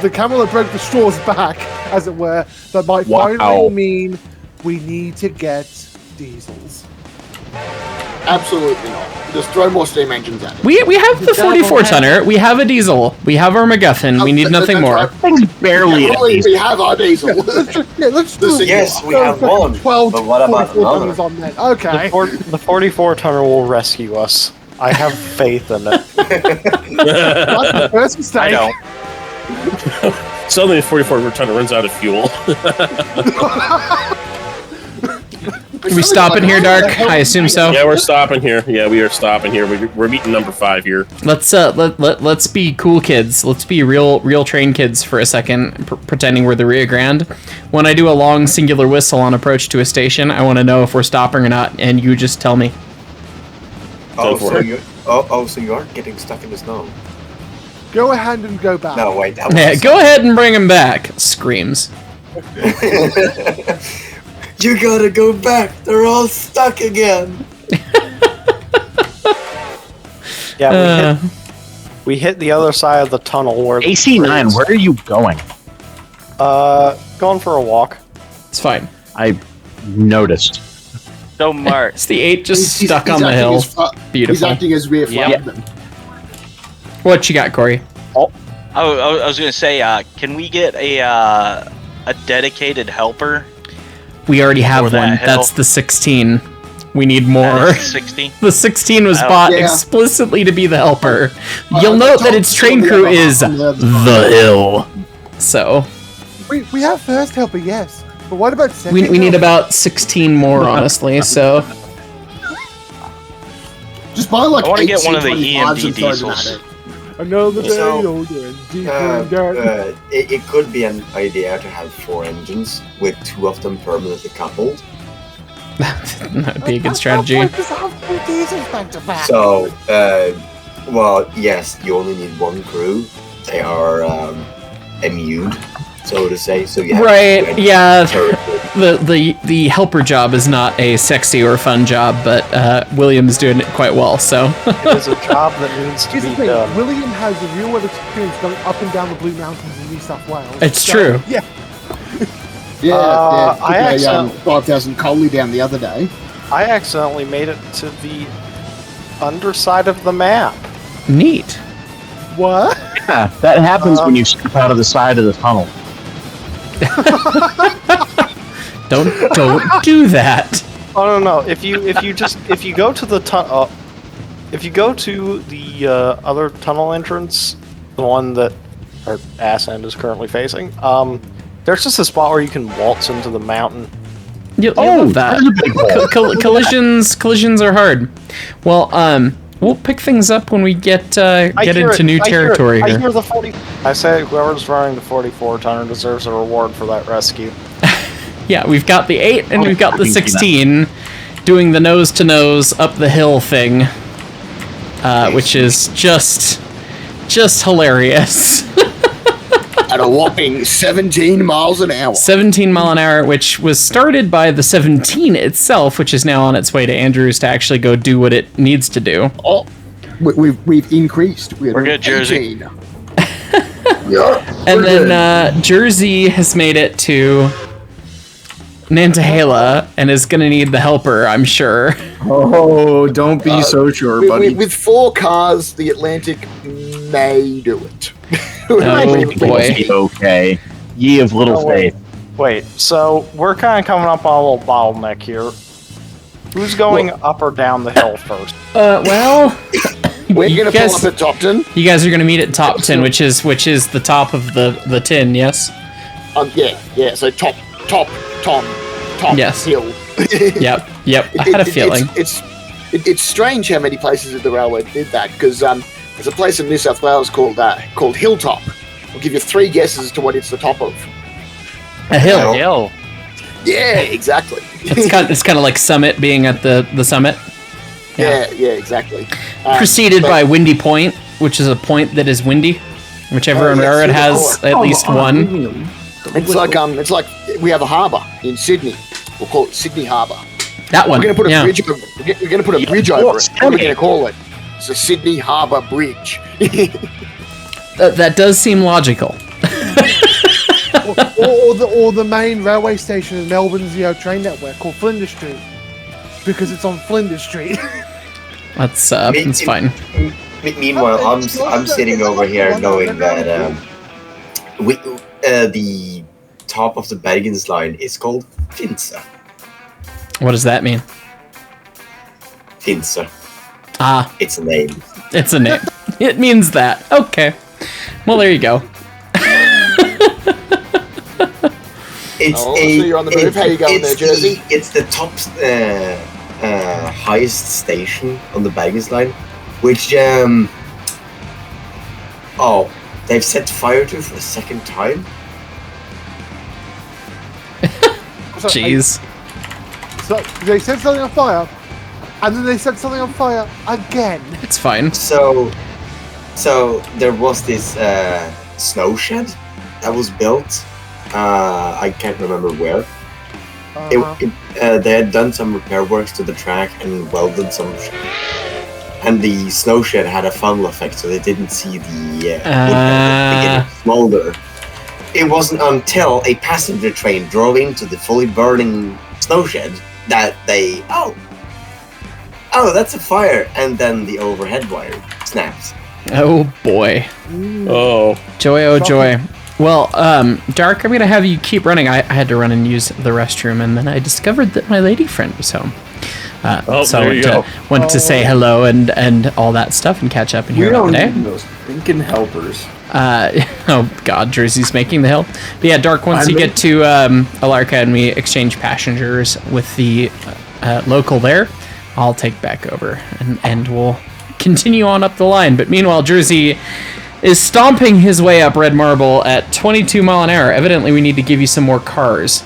K: the camel that broke the straw's back, as it were. That might
F: Wow.
K: finally mean we need to get diesels.
I: Absolutely not. Just throw more steam engines at it.
A: We have the 44 tonner. We have a diesel. We have our MacGuffin. We need nothing more.
F: Thing's barely a
I: Probably we have our diesel.
K: Yeah, let's do it.
J: Yes, we
K: Go
J: have
K: for
J: one.
K: 12
J: But what about
K: 44
J: another?
K: tonners on that. Okay.
C: The 44 tonner will rescue us. I have faith in it.
K: That's the first mistake.
C: I know.
E: Suddenly, the 44 tonner runs out of fuel.
A: Are we stopping here, Dark? I assume so.
E: Yeah, we're stopping here. Yeah, we are stopping here. We're meeting number 5 here.
A: Let's be cool kids. Let's be real train kids for a second, pretending we're the Rio Grande. When I do a long singular whistle on approach to a station, I want to know if we're stopping or not, and you just tell me.
J: Oh,
E: for
J: so
E: it.
J: so you are getting stuck in the snow.
K: Go ahead and go back.
J: No, wait. That
A: Yeah,
J: was
A: go ahead and bring him back. Screams.
J: You gotta go back. They're all stuck again.
C: Yeah, we hit the other side of the tunnel where the
F: AC9, where are you going?
C: going for a walk.
A: It's fine.
F: I noticed.
H: So, Mark,
A: It's the 8 just
I: He's-
A: stuck
I: he's
A: on the
I: acting
A: hill.
I: as He's
A: Beautiful.
I: acting as rear
H: Yep.
I: flankman.
A: What you got, Corey?
H: I was gonna say, can we get a dedicated helper?
A: We already have
H: For that
A: one.
H: hill.
A: That's the 16. We need more.
H: 60.
A: The 16 was
H: Oh.
A: bought
I: Yeah.
A: explicitly to be the helper.
I: Uh,
A: You'll note
I: the
A: that
I: top
A: its train
I: one
A: crew
I: on the
A: is
I: other side.
A: the hill. So
K: We have first helper, yes. But what about second
A: we need
K: helper?
A: about 16 more, honestly. So
I: Just buy like
H: I wanna
I: 8
H: get one of the
I: C25s
H: ES&D
I: and throw them
H: diesels.
I: at it.
K: Another day
J: So,
K: older and deeper in dirt.
J: It could be an idea to have 4 engines with 2 of them permanently coupled.
A: that'd be a good strategy.
J: So, well, yes, you only need 1 crew. They are immune, so to say. So you have
A: Right?
J: 2
A: Yeah.
J: engines.
A: The helper job is not a sexy or fun job, but William's doing it quite well. So
C: It is a job that needs to
K: Here's the
C: be
K: thing,
C: done.
K: William has a real world experience going up and down the Blue Mountains in New South Wales.
A: It's
K: So,
A: true.
K: Yeah.
I: Yeah,
C: I
I: I
C: accident-
I: 5,000 collie down the other day.
C: I accidentally made it to the underside of the map.
A: neat.
K: What?
F: Yeah, that happens when you step out of the side of the tunnel.
A: Don't do that.
C: Oh no! If you go to the if you go to the other tunnel entrance, the one that our ass end is currently facing, there's just a spot where you can waltz into the mountain.
A: You
F: Oh,
A: love that.
F: there's a big hole.
A: Collisions are hard. Well, we'll pick things up when we get into new territory
C: I
A: here.
C: hear the 40. I say whoever's running the 44 tonner deserves a reward for that rescue.
A: Yeah, we've got the 8 and
F: Oh,
A: we've got the
F: I can see that.
A: 16 doing the nose to nose up the hill thing, which is just hilarious.
I: At a whopping 17 miles an hour.
A: 17 mile an hour, which was started by the 17 itself, which is now on its way to Andrews to actually go do what it needs to do.
I: Oh, we've increased.
H: We're good, Jersey.
B: Yeah.
A: And then Jersey has made it to Nantahala and is going to need the helper, I'm sure.
B: Oh, don't be so sure, buddy.
I: With 4 cars, the Atlantic may do it.
A: Oh, boy.
F: Okay. Ye of little faith.
C: Wait, so we're kind of coming up on a little bottleneck here. Who's going up or down the hill first?
A: Well,
I: we're going to pull up at Topton.
A: You guys are going to meet at Topton, which is the top of the tin, yes?
I: Yeah. So top
A: yes.
I: hill.
A: Yep. I had a feeling.
I: It's strange how many places at the railway did that, because there's a place in New South Wales called Hilltop. I'll give you 3 guesses as to what it's the top of.
A: A hill.
D: A hill.
I: Yeah, exactly.
A: It's kind of like Summit being at the summit.
I: Yeah, exactly.
A: Preceded by Windy Point, which is a point that is windy, whichever railroad has at least one.
I: It's like we have a harbour in Sydney. We'll call it Sydney Harbour.
A: That one.
I: We're going to put a bridge over. We're going to put a bridge over it. What are we going to call it? It's a Sydney Harbour Bridge.
A: That does seem logical.
K: or the main railway station in Melbourne's train network called Flinders Street, because it's on Flinders Street.
A: That's fine.
J: Meanwhile, I'm sitting over here knowing that the top of the Bergens line is called Finse.
A: What does that mean?
J: Finse.
A: Ah.
J: It's a name.
A: It's a name. It means that. Okay. Well, there you go.
I: So you're on the move. How you going there, Jersey?
J: It's the top highest station on the Bergens line, which they've set fire to for the second time.
A: Jeez.
K: So they set something on fire, and then they set something on fire again.
A: It's fine.
J: So there was this snow shed that was built. I can't remember where. They had done some repair works to the track and welded some. And the snow shed had a funnel effect, so they didn't see the wood smolder. It wasn't until a passenger train drove into the fully burning snow shed that they that's a fire, and then the overhead wire snapped.
A: Oh boy.
E: Oh
A: joy. Well, Dark, I'm gonna have you keep running. I had to run and use the restroom, and then I discovered that my lady friend was home. So I went to say hello and all that stuff and catch up and hear about the day.
B: Those thinking helpers.
A: Oh God, Jersey's making the hill. But yeah, Dark, once you get to Alarka and we exchange passengers with the local there, I'll take back over and we'll continue on up the line. But meanwhile, Jersey is stomping his way up Red Marble at 22 mile an hour. Evidently, we need to give you some more cars.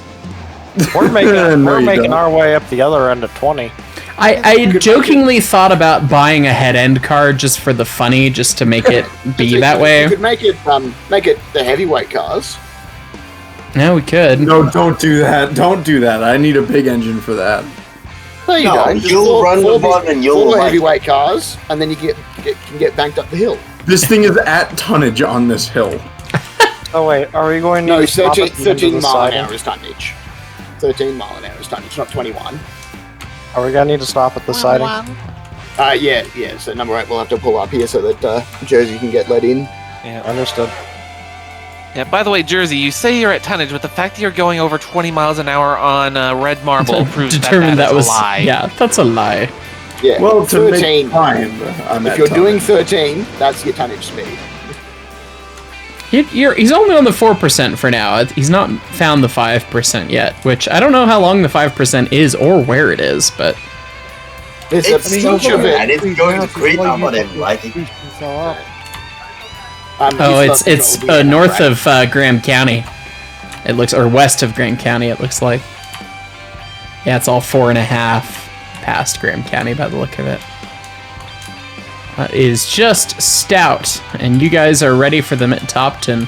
C: We're making our way up the other end of 20.
A: I jokingly thought about buying a head end car just for the funny, just to make it be that way.
I: You could make it the heavyweight cars.
A: Yeah, we could.
B: No, don't do that. Don't do that. I need a big engine for that.
I: There you go.
J: You'll run the one and you'll
I: four heavyweight cars, and then you can get banked up the hill.
B: This thing is at tonnage on this hill.
C: Oh wait, are we going to?
I: No, 13 mile an hour is tonnage. 13 mile an hour is tonnage, not 21.
C: Are we gonna need to stop at the siding?
I: Yeah. So number 8, we'll have to pull up here so that Jersey can get let in.
C: Yeah, understood.
D: Yeah, by the way, Jersey, you say you're at tonnage, but the fact that you're going over 20 miles an hour on Red Marble proves that was a lie.
A: Yeah, that's a lie.
I: Yeah.
B: Well, to
I: 13.
B: make time,
I: if you're doing 13, that's your tonnage speed.
A: He's only on the 4% for now. He's not found the 5% yet, which I don't know how long the 5% is or where it is, but
J: it's so true, and it's going to creep up on him like it.
A: It's north of Graham County. It looks, or west of Graham County. It looks like. Yeah, it's all 4.5 past Graham County by the look of it. That is just stout, and you guys are ready for them at Topton.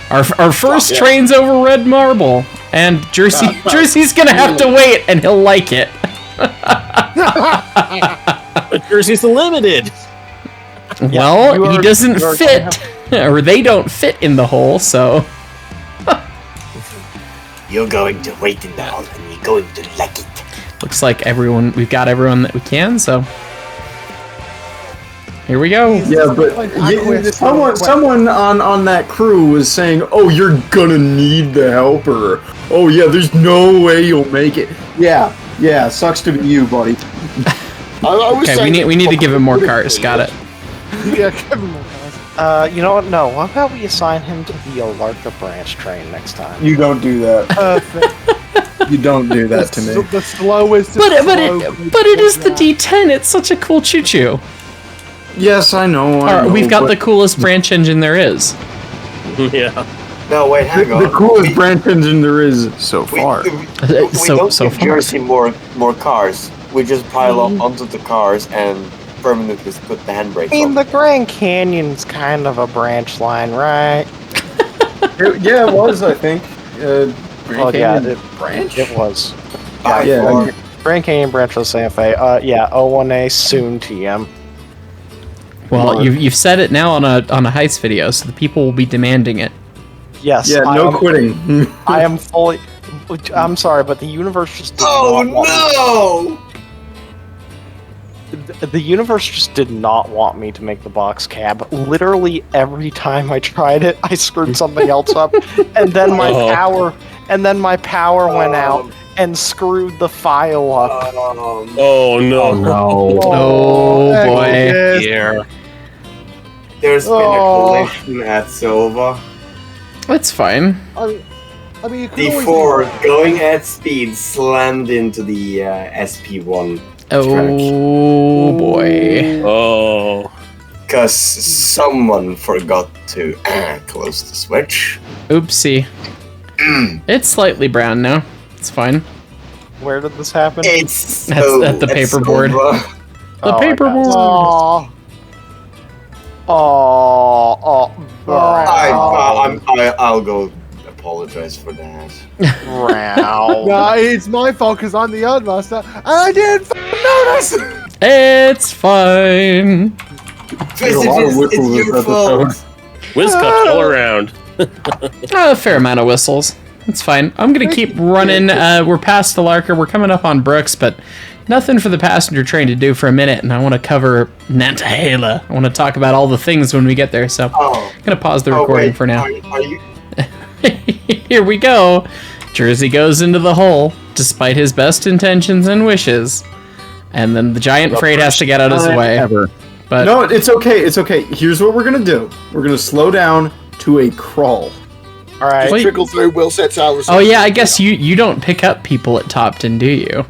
A: Our first train's over red marble, and Jersey's gonna have to wait, and he'll like it.
E: But Jersey's limited.
A: Well, he doesn't fit, or they don't fit in the hole, so.
J: You're going to wait in the hole, and you're going to like it.
A: Looks like we've got everyone that we can, so. Here we go.
B: Yeah, but someone on that crew was saying, "Oh, you're gonna need the helper. Oh yeah, there's no way you'll make it." Yeah, sucks to be you, buddy.
A: Okay, we need to give him more cars. Got it.
K: Yeah, give him more cars.
C: You know what? No. What about we assign him to the Alarka branch train next time?
B: You don't do that. You don't do that to me.
K: The slowest.
A: But it is the D10. It's such a cool choo-choo.
B: Yes, I know.
A: We've got the coolest branch engine there is.
E: Yeah.
J: No, wait, hang on.
B: The coolest branch engine there is so far.
J: We don't give Jersey more cars. We just pile up onto the cars and permanently put the handbrakes on.
C: The Grand Canyon's kind of a branch line, right?
B: Yeah, it was, I think. Grand Canyon branch?
C: It was.
B: Yeah.
C: Grand Canyon branch was Santa Fe. O1A, soon TM.
A: Well, you've said it now on a heist video, so the people will be demanding it.
C: Yes.
B: Yeah, no quitting.
C: I am fully. I'm sorry, but the universe just. The universe just did not want me to make the box cab. Literally every time I tried it, I screwed something else up, and then my power went out and screwed the file up.
E: Oh no!
A: Oh boy!
J: Here. There's been a collision at Silva.
A: That's fine.
K: I mean, you could
J: Before going at speed, slammed into the SP1.
A: Oh boy!
E: Oh.
J: Because someone forgot to close the switch.
A: Oopsie. It's slightly brown now. It's fine.
C: Where did this happen?
J: It's
A: at the paperboard. The paperboard.
J: I'll go apologize for that.
K: No, it's my fault because I'm the Yardmaster and I didn't notice.
A: It's fine.
J: It's your fault.
E: Whiz cups all around.
A: A fair amount of whistles. It's fine. I'm gonna keep running. We're past the Larker. We're coming up on Brooks, but nothing for the passenger train to do for a minute, and I want to cover Nantahala. I want to talk about all the things when we get there, so I'm gonna pause the recording for now.
J: Are you...
A: Here we go. Jersey goes into the hole, despite his best intentions and wishes, and then the giant freight has to get out of his way. But
B: no, it's okay. It's okay. Here's what we're gonna do. We're gonna slow down to a crawl.
C: All right.
I: Trickle through. Will sets out.
A: Oh yeah, I guess you don't pick up people at Topton, do you?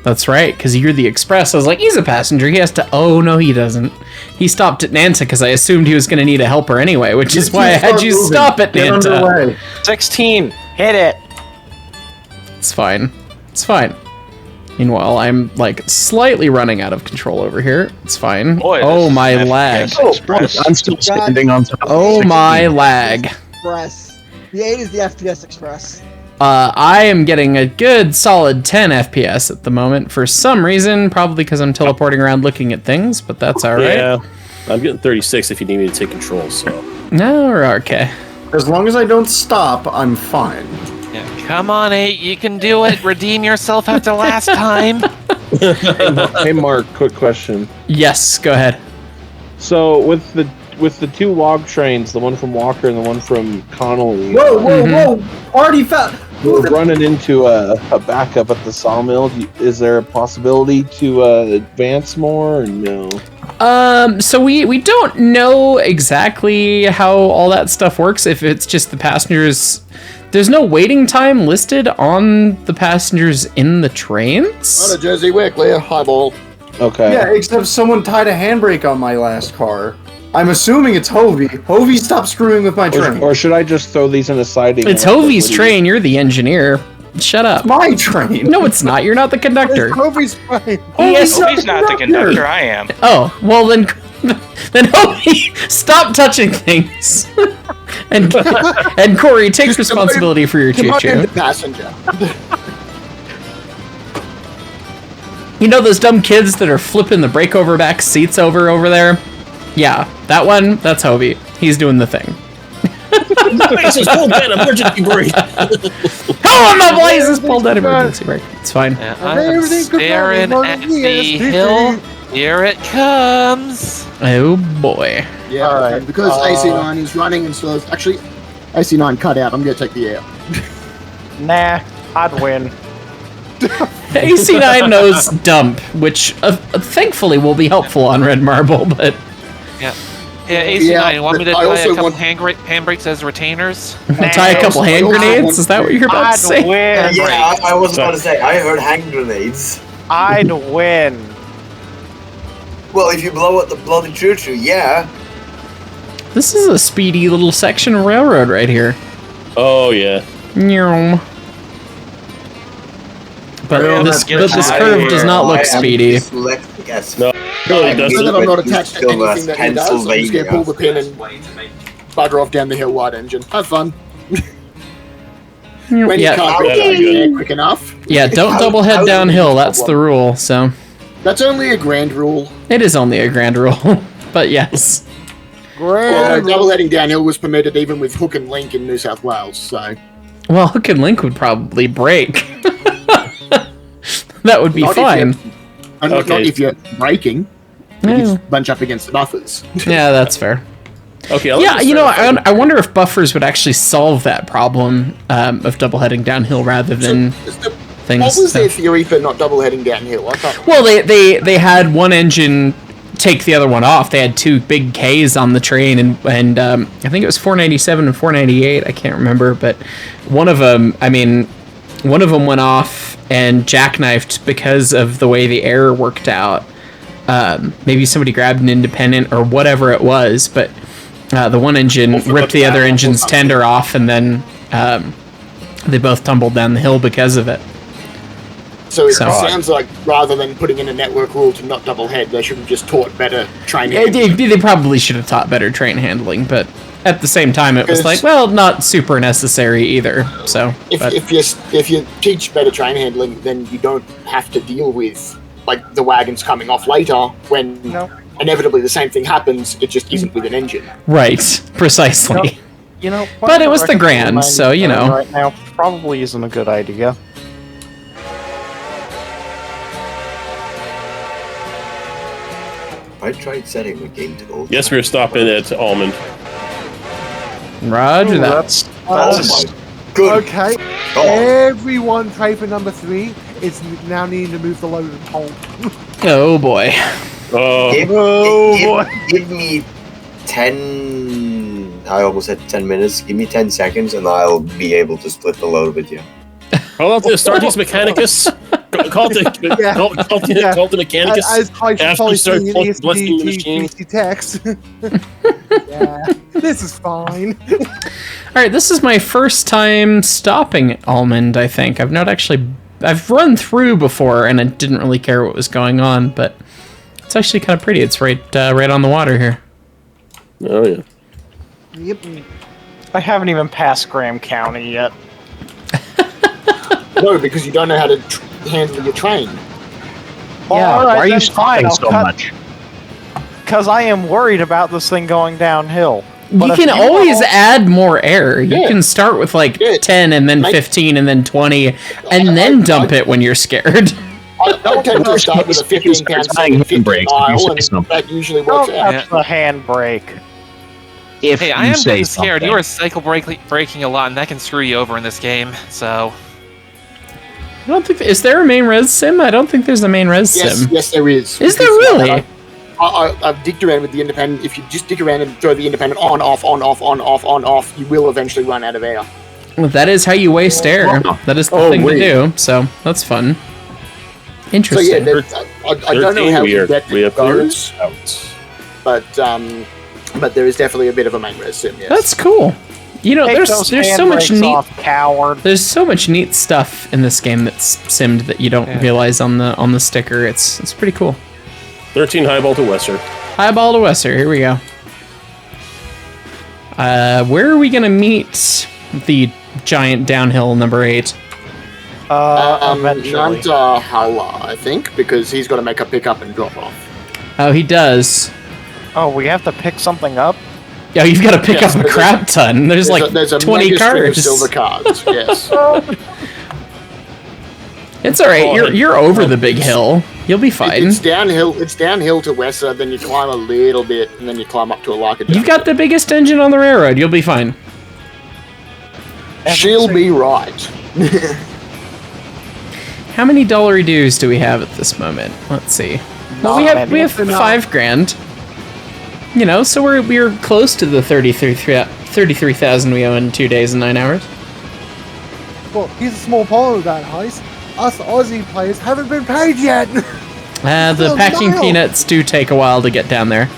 A: That's right, because you're the express. I was like, he's a passenger. He has to. Oh no, he doesn't. He stopped at Nanta because I assumed he was going to need a helper anyway, which is why I had you stop at Nanta.
C: 16. Hit it.
A: It's fine. It's fine. Meanwhile, I'm like slightly running out of control over here. It's fine.
H: Boy,
A: oh my lag.
F: I'm still standing on top.
A: Oh my lag.
G: Express. The 8 is the FPS Express.
A: I am getting a good solid 10 FPS at the moment for some reason, probably because I'm teleporting around looking at things, but that's alright.
E: Yeah, I'm getting 36 if you need me to take control, so.
A: No, we're okay.
B: As long as I don't stop, I'm fine.
D: Yeah, come on, 8, you can do it. Redeem yourself after last time.
L: Hey, Mark, quick question.
A: Yes, go ahead.
L: So, with the two log trains, the one from Walker and the one from Connolly.
B: Whoa! Already found.
L: We're running into a backup at the sawmill. Is there a possibility to advance more, or no?
A: So we don't know exactly how all that stuff works. If it's just the passengers, there's no waiting time listed on the passengers in the trains.
I: On a Jersey, we're clear. Highball.
L: Okay.
B: Yeah, except someone tied a handbrake on my last car. I'm assuming it's Hovey. Hovey, stop screwing with my train.
L: Or should I just throw these in a siding?
A: It's Hovey's train. You're the engineer. Shut up.
B: It's my train.
A: No, it's not. You're not the conductor.
K: It's Hovey's train.
H: He's not the conductor. I am.
A: Oh, well then Hovey, stop touching things. And Corey takes responsibility for your choo-choo.
I: Passenger.
A: You know those dumb kids that are flipping the breakover back seats over there? Yeah, that one, that's Hobie. He's doing the thing.
E: Blazes, pull that emergency brake.
A: Hell on the blazes, pull that emergency brake. It's fine.
D: Yeah, I'm staring at the hill. Here it comes.
A: Oh boy.
I: Yeah,
C: Alright,
I: because AC9 is running and slows. Actually, AC9 cut out. I'm going to take the air.
C: Nah, I'd win.
A: AC9 knows dump, which thankfully will be helpful on Red Marble, but...
D: Yeah, AC9, you want me to
I: I
D: tie
I: also
D: a couple
I: want-
D: handbrakes as retainers?
A: tie a couple hand grenades? Is that what you're about
C: I'd
A: to say?
C: win.
J: Yeah, I was about to say, I heard hand grenades.
C: I'd win.
J: Well, if you blow up the bloody choo-choo, yeah.
A: This is a speedy little section of railroad right here.
E: Oh yeah.
A: Nyum. But this curve does not look speedy.
E: No, really
I: Given
E: doesn't.
I: that I'm not attached to anything that he does, I'm just going to pull the pin and bugger off down the hill, white engine. Have fun. When you
A: Yeah,
I: can't get down the air quick enough.
A: yeah, don't double head downhill, that's the rule, so...
I: That's only a grand rule.
A: It is only a grand rule, but yes.
I: Well, no, double heading downhill was permitted even with hook and link in New South Wales, so...
A: Well, hook and link would probably break. That would be
I: Not
A: fine.
I: Not if you're braking.
A: Yeah.
I: You just bunch up against the buffers.
A: Yeah, that's fair.
E: Okay.
A: Yeah, you know, I wonder if buffers would actually solve that problem of double heading downhill rather than things.
I: What was their theory for not double heading downhill? I can't
A: Well, they had one engine take the other one off. They had two big Ks on the train, and I think it was 497 and 498. I can't remember, but one of them went off and jackknifed because of the way the air worked out. Maybe somebody grabbed an independent or whatever it was, but the one engine ripped the other engine's tender off, and then they both tumbled down the hill because of it.
I: So it sounds like rather than putting in a network rule to not double head, they should have just taught better train handling.
A: They probably should have taught better train handling, but at the same time, it was like, well, not super necessary either. So
I: If you teach better train handling, then you don't have to deal with like the wagons coming off later when inevitably the same thing happens. It just isn't with an engine.
A: Right, precisely.
C: You know,
A: But it was the Grand, so you know.
C: Right now probably isn't a good idea.
J: I tried setting the game to go.
E: Yes, we're stopping at Almond.
A: Roger that.
J: Oh my good.
K: Okay. Everyone pray for number 3. It's now needing to move the loaded pole.
A: Oh boy.
J: Give me 10. I almost said 10 minutes. Give me 10 seconds, and I'll be able to split the load with you.
E: Call out the Astartes Mechanicus. Call the Mechanicus.
K: As I
E: after you start blessing the machine.
K: ES&D text. Yeah, this is fine.
A: All right, this is my first time stopping at Almond, I think. I've run through before, and I didn't really care what was going on, but it's actually kind of pretty. It's right on the water here.
E: Oh, yeah.
K: Yep.
C: I haven't even passed Graham County yet.
I: No, because you don't know how to handle your train.
F: Yeah,
C: All right,
F: why are you
C: then
F: stopping
C: fine,
F: so much?
C: Because I am worried about this thing going downhill.
A: You can always add more air. You
I: Yeah.
A: can start with like
I: Yeah.
A: 10 and then 15 and then 20 and then dump it when you're scared.
I: I tend to start with a 15-pound
F: Tying
I: second
F: handbrakes,
I: 50
F: if you
I: mile,
F: say
I: and
F: something.
I: that usually works
C: Don't
I: out.
C: touch the handbrake.
F: If
D: Hey,
F: you
D: I am
F: say
D: getting scared.
F: something.
D: You are cycle braking a lot, and that can screw you over in this game. So
A: I don't think is there a main res sim? I don't think there's a main res sim.
I: Yes, there is.
A: Is there really?
I: I've digged around with the independent. If you just dig around and throw the independent on, off, you will eventually run out of air.
A: Well, that is how you waste air. That is the thing to do. So that's fun.
I: So
A: Interesting.
I: yeah, I don't know how
E: we
I: in depth
E: have
I: it goes,
E: out.
I: but there is definitely a bit of a main res sim. Yes.
A: That's cool. You know,
C: Take
A: there's
C: those
A: so much
C: handbrakes
A: neat.
C: off, coward.
A: There's so much neat stuff in this game that's simmed that you don't realize on the sticker. It's pretty cool.
E: 13 Highball to Western.
A: Highball to Wesser. Here we go. Where are we gonna meet the giant downhill number 8?
C: Eventually.
I: Not Hala, I think, because he's got to make a pickup and drop off.
A: Oh, he does.
C: Oh, we have to pick something up?
A: Yeah, you've got to pick
I: Yes,
A: up a crap ton. There's like
I: there's a
A: 20
I: mega string of
A: cars.
I: silver cards. Yes.
A: It's all right. You're over the big hill. You'll be fine.
I: It's downhill. It's downhill to Wessa. Then you climb a little bit, and then you climb up to a Laka.
A: You've got the biggest engine on the railroad. You'll be fine.
I: She'll be right.
A: How many dollary dues do we have at this moment? Let's see. Well, we have $5,000. You know, so we're close to the 33,000 we owe in 2 days and 9 hours.
K: Well, here's a small problem with that, Heist. Us Aussie players haven't been paid yet.
A: The packing peanuts do take a while to get down there.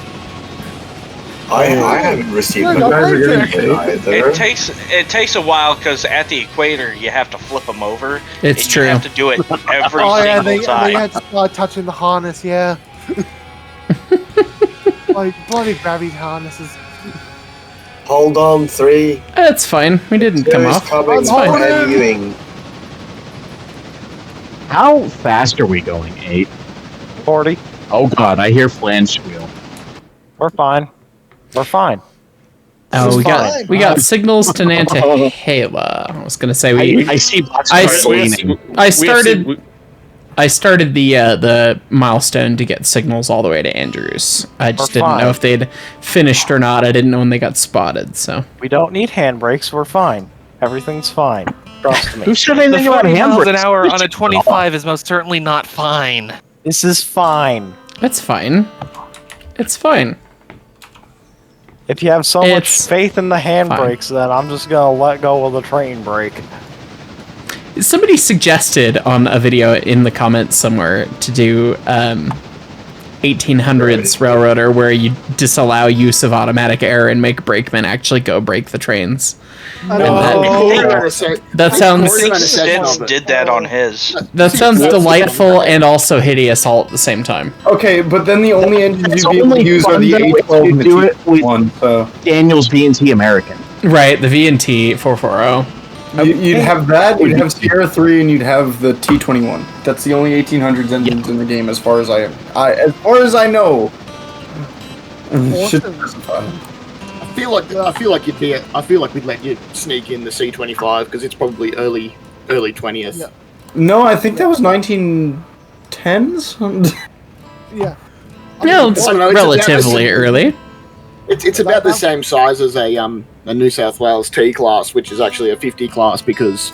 J: I haven't received
K: No,
J: my
K: no,
J: paycheck either.
H: It takes a while because at the equator you have to flip them over.
A: It's
H: and
A: true.
H: You have to do it every
K: Oh yeah,
H: single
K: they
H: time.
K: had to start touching the harness, yeah. Like bloody gravity harnesses.
J: Hold on, 3.
A: That's fine. We didn't come
J: There is
A: off.
J: coming
A: It's fine.
J: and viewing.
F: How fast are we going, 8?
C: 40.
F: Oh god, I hear flange wheel.
C: We're fine. We're fine.
A: Oh, we got signals to Nantahala. I was gonna say
F: I see box
A: I
F: cars
A: s-
F: leaning.
A: I started the milestone to get signals all the way to Andrews. I just
C: We're
A: didn't know
C: fine.
A: if they'd finished or not. I didn't know when they got spotted. So
C: We don't need handbrakes. We're fine. Everything's fine. Trust me.
F: Who said
D: The
F: anything about
D: 40 miles an
F: handbrakes?
D: hour on a 25 is most certainly not fine.
C: This is fine.
A: it's fine. It's fine.
C: If you have so much
A: It's
C: faith in the handbrakes, then I'm just gonna let go of the train brake.
A: Somebody suggested on a video in the comments somewhere to do 1800s railroader where you disallow use of automatic air and make brakemen actually go brake the trains.
K: No.
A: That sounds
H: Vince did that on his.
A: that sounds delightful and also hideous all at the same time.
B: Okay, but then the only engines
F: It's
B: you'd be able to
F: only
B: use are
F: fun
B: the
F: though if
B: A12
F: you
B: and the
F: do it with
B: T1, so
F: Daniel's V&T American.
A: Right, the V&T 440.
B: you'd have that, you'd have Sierra 3, and you'd have the T21. That's the only 1800s engines in the game, as far as I know. Should specify.
I: I feel like we'd let you sneak in the C25 because it's probably early 20th.
K: Yeah.
B: No, I think that was 1910s.
K: Yeah.
A: No, it's
I: I don't know, it's
A: relatively early.
I: It's about the same size as a New South Wales T class, which is actually a 50 class because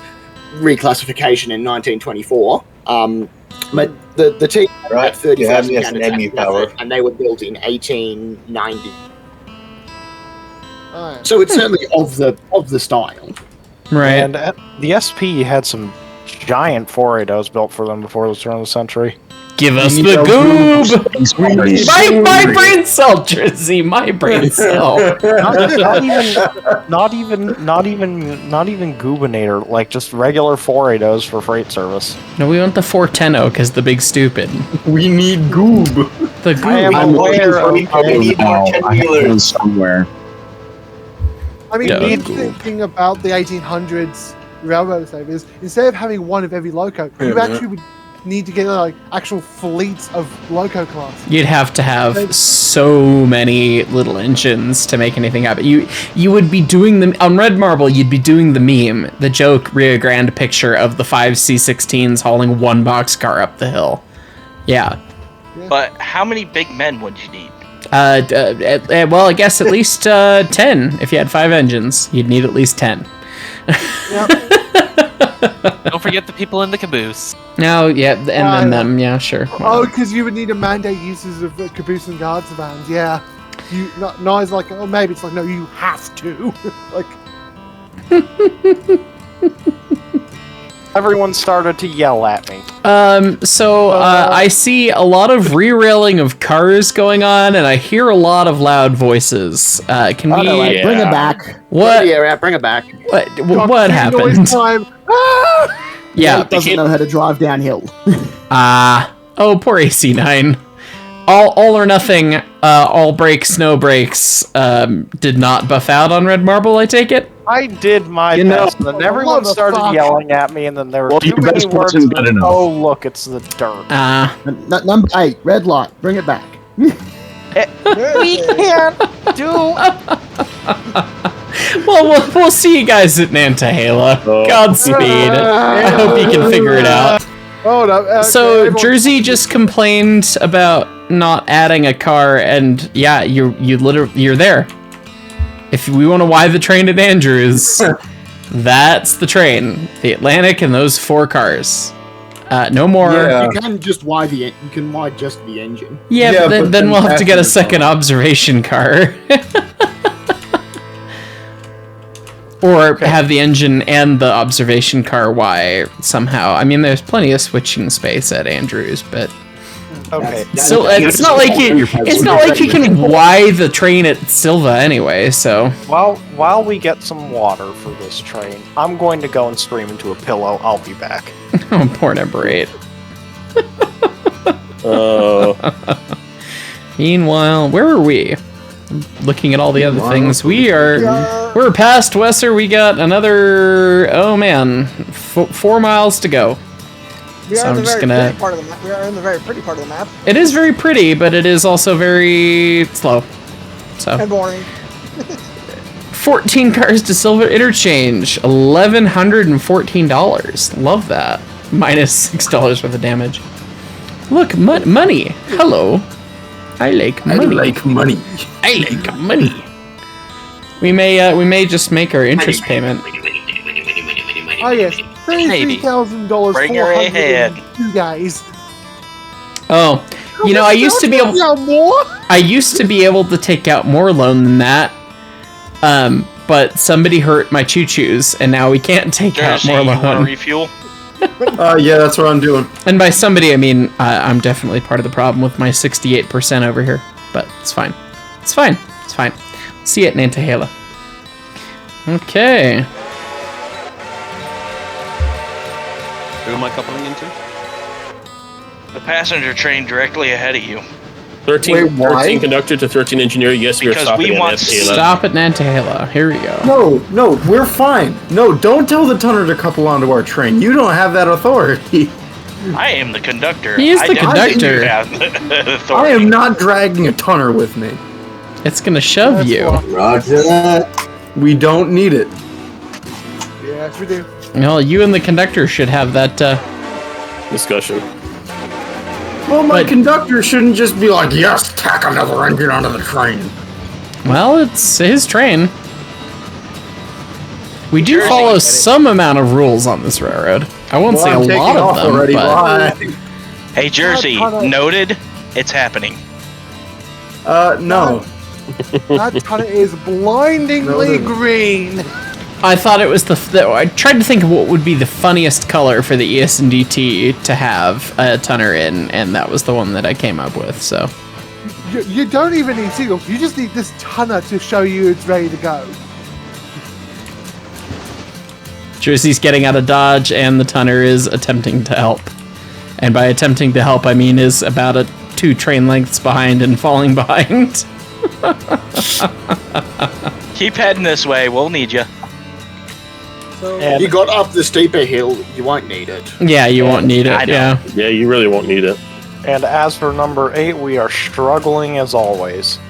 I: reclassification in 1924. But the T
J: Right,
I: had 30,000
J: you have the
I: cannons
J: S&D
I: at
J: power.
I: and they were built in 1890.
K: Alright.
I: So it's certainly of the style.
A: Right.
C: And the SP had some giant 480s built for them before the turn of the century.
A: Give us
B: need
A: the
B: those
A: goob!
F: Boobs.
A: My brain cell, Drizzy, my brain cell.
C: Not even Goobinator, like just regular 480s for freight service.
A: No, we want the 410 because the big stupid.
B: We need goob.
A: The
C: I am
A: goob.
F: I'm looking
C: aware
F: for
C: of
F: those now. I have one somewhere.
K: I mean,
A: Yeah.
K: the interesting thing about the 1800s railroad savers, instead of having one of every loco, you actually would need to get like actual fleets of loco class.
A: You'd have to have so many little engines to make anything happen. You would be doing them on Red Marble. You'd be doing the meme, the joke Rio Grande picture of the 5 C16s hauling one boxcar up the hill. Yeah.
H: But how many big men would you need?
A: Well, I guess at least 10. If you had 5 engines, you'd need at least 10.
D: Don't forget the people in the caboose.
A: No, yeah, and then them, yeah, sure.
K: Oh, because you would need to mandate uses of caboose and guards vans, yeah. No, it's like, oh, maybe it's like, no, you have to. Like,
C: Everyone started to yell at me.
A: I see a lot of re-railing of cars going on, and I hear a lot of loud voices. Can we
G: Bring it back.
A: What?
I: Yeah, bring it back.
A: What happened?
K: noise time.
A: Yeah.
G: Doesn't know how to drive downhill.
A: Oh, poor AC9. all or nothing, all brakes, no brakes, did not buff out on red marble, I take it?
C: I did my best, and then everyone started yelling at me, and then there were too many words. Oh, look, it's the dirt.
M: Number 8, red light. Bring it back.
C: We can't do.
A: Well, we'll see you guys at Nantahala. Godspeed. I hope you can figure it out.
K: Oh no!
A: So Jersey just complained about not adding a car, and yeah, you're there. If we want to Y the train at Andrews, that's the train. The Atlantic and those 4 cars. No more.
M: Yeah. You can just Y you can Y just the engine.
A: Yeah, but then we'll have to get a second observation car. Or have the engine and the observation car Y somehow. I mean, there's plenty of switching space at Andrews, but
C: okay.
A: So it's not like you can Y the train at Silva anyway. So
C: while we get some water for this train, I'm going to go and scream into a pillow. I'll be back.
A: Oh, poor number 8. Meanwhile, where are we? Looking at all the other things, we're past Wesser. We got another 4 miles to go.
G: We are in the very pretty part of the map.
A: It is very pretty, but it is also very slow. So
G: and boring.
A: 14 cars to Silver Interchange, $1,114. Love that. Minus $6 worth of damage. Look, money. Hello. I like money. I like money. We may just make our interest payment.
K: Oh yes, $33,000.
H: Bring her ahead.
K: You guys.
A: Oh, you know, I used to be able. I used to be able to take out more loan than that. But somebody hurt my choo-choos, and now we can't take out more loan.
H: Refuel.
B: Yeah, that's what I'm doing.
A: And by somebody, I mean I'm definitely part of the problem with my 68% over here. But it's fine. It's fine. It's fine. See you at Nantahala. Okay.
N: Who am I coupling into?
H: The passenger train directly ahead of you.
E: 13 conductor to 13 engineer. Yes, we are stopping at Nantahala.
A: Stop at Nantahala. Here we go.
B: No, we're fine. No, don't tell the tunner to couple onto our train. You don't have that authority.
H: I am the conductor.
A: He is the conductor.
B: I am not dragging a tunner with me.
A: It's gonna shove you.
B: Roger that. We don't need it.
K: Yes, we do.
A: Well, you and the conductor should have that
E: discussion.
B: Well, my conductor shouldn't just be like, yes, tack another engine onto the train.
A: Well, it's his train. We do follow some amount of rules on this railroad. I won't say a lot of them,
B: already,
A: but...
H: Hey, Jersey, noted. It's happening.
B: No.
K: That tunnel is blindingly green.
A: I thought it was I tried to think of what would be the funniest color for the ES&D to have a tunner in, and that was the one that I came up with, so...
K: You don't even need signals. You just need this tunner to show you it's ready to go.
A: Jersey's getting out of Dodge, and the tunner is attempting to help. And by attempting to help, I mean is about 2 train lengths behind and falling behind.
H: Keep heading this way. We'll need you.
I: You got up the steeper hill, you won't need it.
A: Yeah, you won't need it, yeah.
E: Yeah, you really won't need it.
C: And as for number 8, we are struggling as always.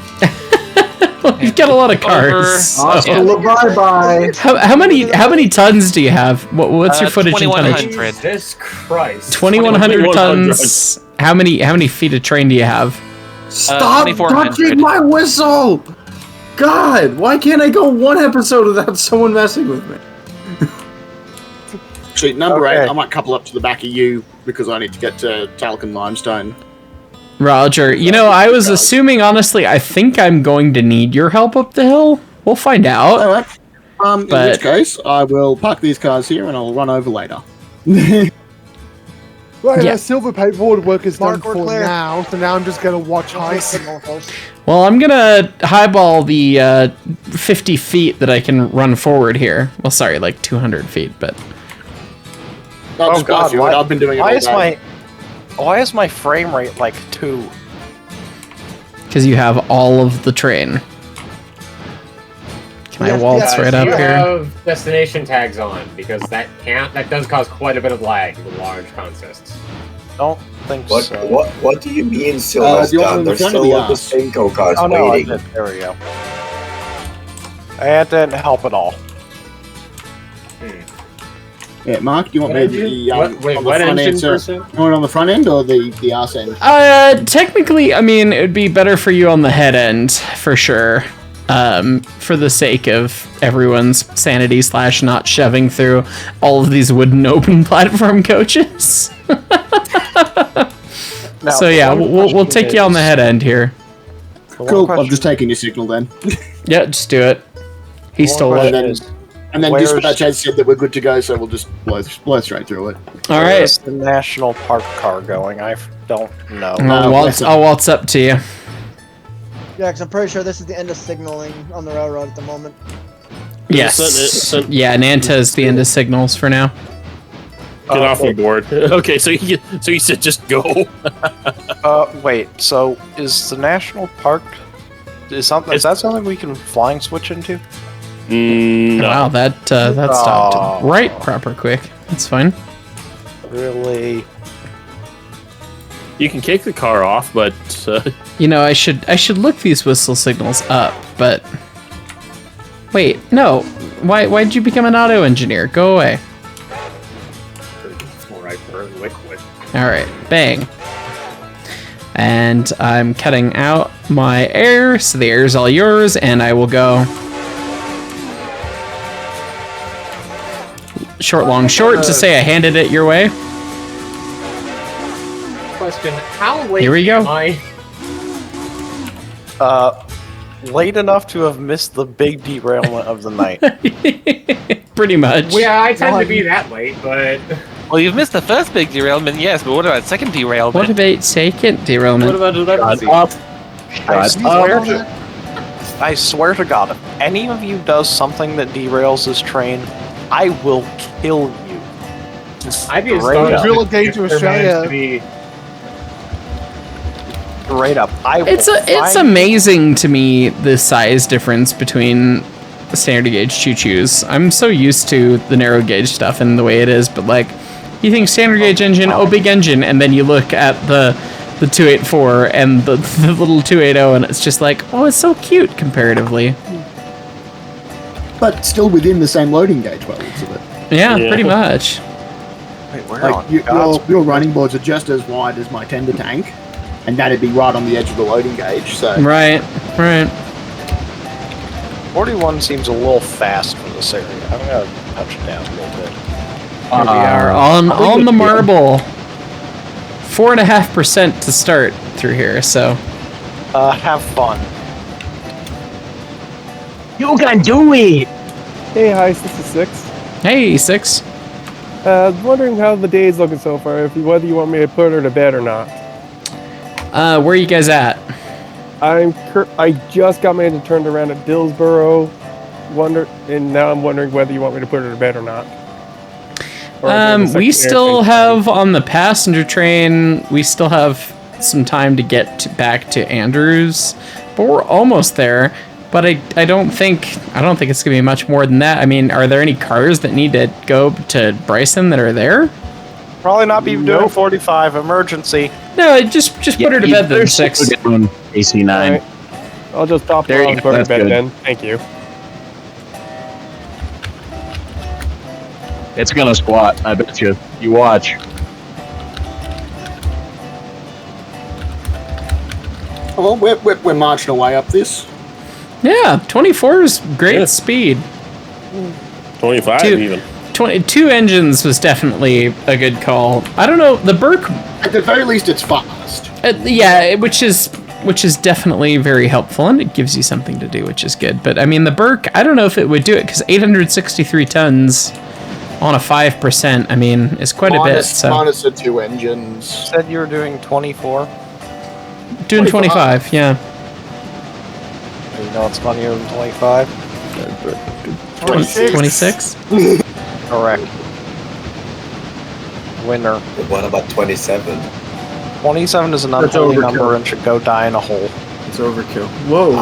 A: You've got a lot of cars.
B: Bye-bye.
A: How many tons do you have? What's your footage in tonnage?
D: 2,100.
B: Jesus Christ.
A: 2,100 tons. How many feet of train do you have?
B: Stop touching my whistle! God, why can't I go one episode without someone messing with me?
I: Actually, number 8, I might couple up to the back of you because I need to get to Talc and Limestone.
A: Roger. You know, I was assuming, honestly, I think I'm going to need your help up the hill. We'll find out.
I: All right. In which case, I will park these cars here and I'll run over later.
K: Right, that silver paperboard work is done for now, so now I'm just going to watch ice.
A: Well, I'm going to highball the 50 feet that I can run forward here. Well, sorry, like 200 feet, but...
I: Oh, God, I've been doing it all day.
C: Why is my frame rate like 2?
A: because you have all of the train. Can I waltz right up
O: you
A: here?
O: have destination tags on, because that does cause quite a bit of lag with large consists.
C: Don't think
J: What,
C: so.
J: what do you mean Silver's
M: the one
J: done?
M: in
J: There's
M: front of
J: still
M: the
J: the
M: ass.
J: same go-karts
C: Oh no,
J: waiting.
C: there we go. That didn't help at all.
M: Yeah, Mark, do you want
O: What
M: me to be
O: engine? Wait,
M: on the
O: what
M: front
O: engine
M: end? You
O: person?
M: want it on the front end or the arse end?
A: Technically, I mean, it would be better for you on the head end, for sure. For the sake of everyone's sanity / not shoving through all of these wooden open platform coaches. So yeah, we'll take you on the head end here.
M: Cool, I'm just taking your signal then.
A: Yeah, just do it. He stole it.
M: And then
C: Where's-
M: dispatch has said that we're good to go, so we'll just blow straight through it.
A: All right.
C: Where's the national park car going? I don't know.
A: I'll waltz up to you.
G: Yeah, because I'm pretty sure this is the end of signaling on the railroad at the moment.
A: Yes. Yeah, Nanta is the end of signals for now.
E: Get off the board. Okay, so he said just go.
C: Wait. So is the national park? Is that something we can flying switch into?
E: No.
A: Wow, that stopped right proper quick. That's fine.
C: Really?
E: You can kick the car off, but
A: You know, I should look these whistle signals up, but wait, no. Why'd you become an auto engineer? Go away.
O: Alright, for liquid.
A: All right, bang. And I'm cutting out my air, so the air's all yours, and I will go short, long, short to say I handed it your way.
O: Question: how late
A: Here we go.
O: am I?
C: Late enough to have missed the big derailment of the night.
A: Pretty much.
O: Well, yeah, I tend to be that late, but
D: Well, you've missed the first big derailment, yes, but what about second derailment?
A: What about second derailment?
O: what about
C: Shut up. I swear to God, if any of you does something that derails this train, I will kill you.
O: I'd be
C: Straight up.
O: astonished
K: Relegate
O: if
K: to
O: there managed
K: Australia.
O: to be.
C: Straight up.
A: It's amazing to me the size difference between standard gauge choo-choos. I'm so used to the narrow gauge stuff and the way it is, but like, you think standard gauge engine, oh big engine, and then you look at the 284 and the little 280, and it's just like, oh, it's so cute comparatively.
M: But still within the same loading gauge values of it.
A: Yeah, pretty much.
C: Wait, where
M: Like your running boards are just as wide as my tender tank, and that'd be right on the edge of the loading gauge. So
A: Right.
C: 41 seems a little fast for this area. I'm gonna touch it down a little bit.
A: Here we are on the marble. 4.5% to start through here, so.
C: Have fun.
F: You can do it!
P: Hey, hi, this is Six.
A: Hey, Six.
P: Wondering how the day's looking so far, whether you want me to put her to bed or not.
A: Where are you guys at?
P: I just got my engine turned around at Dillsboro, and now I'm wondering whether you want me to put her to bed or not.
A: We still have on the passenger train. We still have some time to get back to Andrews, but we're almost there. But I don't think it's gonna be much more than that. I mean, are there any cars that need to go to Bryson that are there?
C: Probably not be doing 45 emergency.
A: No, just put her to bed then, Six.
F: AC9.
P: Alright. I'll just pop
F: There
P: her
F: you
P: on
F: go,
P: put her to
F: that's
P: bed
F: good.
P: then. Thank you.
F: It's gonna squat, I bet you. You watch.
M: well, we're marching away up this.
A: Yeah, 24 is great speed.
E: 25 even.
A: 22 engines was definitely a good call. I don't know, the Burke.
M: At the very least, it's fast.
A: Yeah, which is definitely very helpful, and it gives you something to do, which is good. But I mean, the Burke, I don't know if it would do it, because 863 tons on a 5%, I mean, is quite a bit. So
M: Minus the two engines.
C: Said you were doing 24.
A: Doing 25, yeah.
C: You know it's funnier than 25?
A: 26?
C: Correct. Winner.
J: What about 27?
C: 27 is an unholy number and should go die in a hole.
B: It's overkill. Whoa,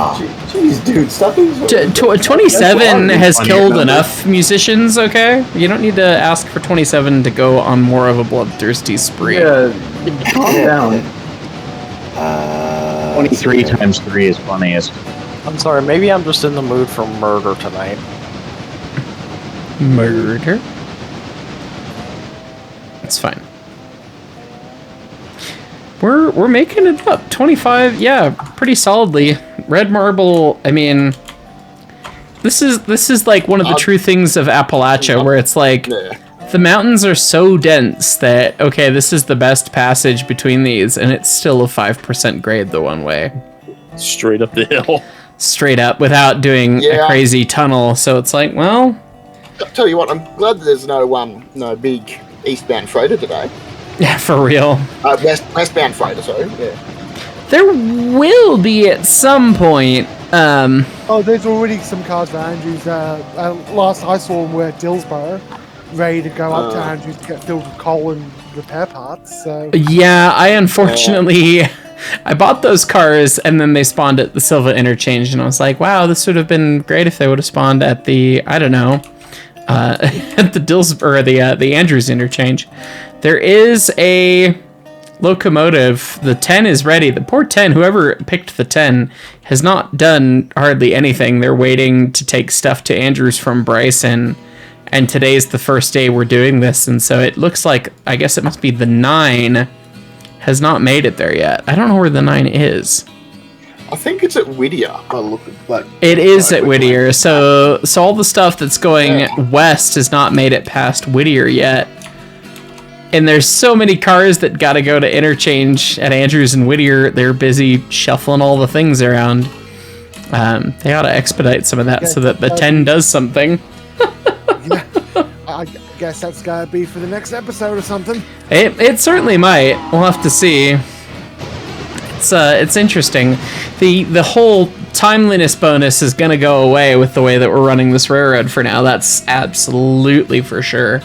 B: jeez, dude, stop being so
A: 27 has killed enough musicians, okay? You don't need to ask for 27 to go on more of a bloodthirsty spree.
B: Yeah, calm down.
F: 23 times 3 is funniest.
C: I'm sorry, maybe I'm just in the mood for murder tonight.
A: Murder? It's fine. We're making it up. 25, yeah, pretty solidly. Red Marble, I mean, this is like one of the true things of Appalachia, where it's like the mountains are so dense that, okay, this is the best passage between these, and it's still a 5% grade the one way.
E: Straight up the hill.
A: Straight up, without doing a crazy tunnel. So it's like, well,
I: I'll tell you what, I'm glad that there's no big eastbound freighter today.
A: Yeah, for real.
I: Westbound freighter, sorry. Yeah.
A: There will be at some point.
K: Oh, there's already some cars for Andrews. Last I saw them were at Dillsborough, ready to go up to Andrews to get filled with coal and repair parts. So.
A: Yeah, I unfortunately I bought those cars and then they spawned at the Silva interchange, and I was like, wow, this would have been great if they would have spawned at the, I don't know, at the the Andrews interchange. There is a locomotive. The 10 is ready. The poor 10, whoever picked the 10, has not done hardly anything. They're waiting to take stuff to Andrews from Bryson, and today's the first day we're doing this, and so it looks like, I guess it must be the 9 has not made it there yet. I don't know where the 9 is.
I: I think it's at Whittier.
A: It is at Whittier, so all the stuff that's going west has not made it past Whittier yet. And there's so many cars that gotta go to interchange at Andrews and Whittier. They're busy shuffling all the things around. They ought to expedite some of that so that the 10 does something.
K: I guess that's gotta be for the next episode or something.
A: It certainly might. We'll have to see. It's interesting. The whole timeliness bonus is gonna go away with the way that we're running this railroad for now. That's absolutely for sure.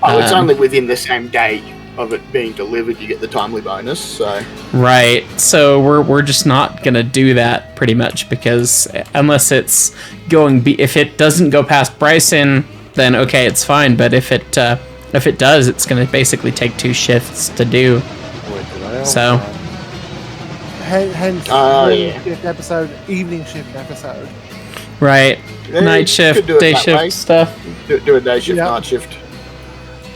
I: Oh, it's only within the same day of it being delivered you get the timely bonus, so...
A: Right, so we're just not gonna do that pretty much, because unless it's if it doesn't go past Bryson, then okay, it's fine, but if it does, it's gonna basically take 2 shifts to do. So...
K: Hence, shift episode, evening shift episode.
A: Right, night shift, day shift stuff.
I: Do a day shift, night shift.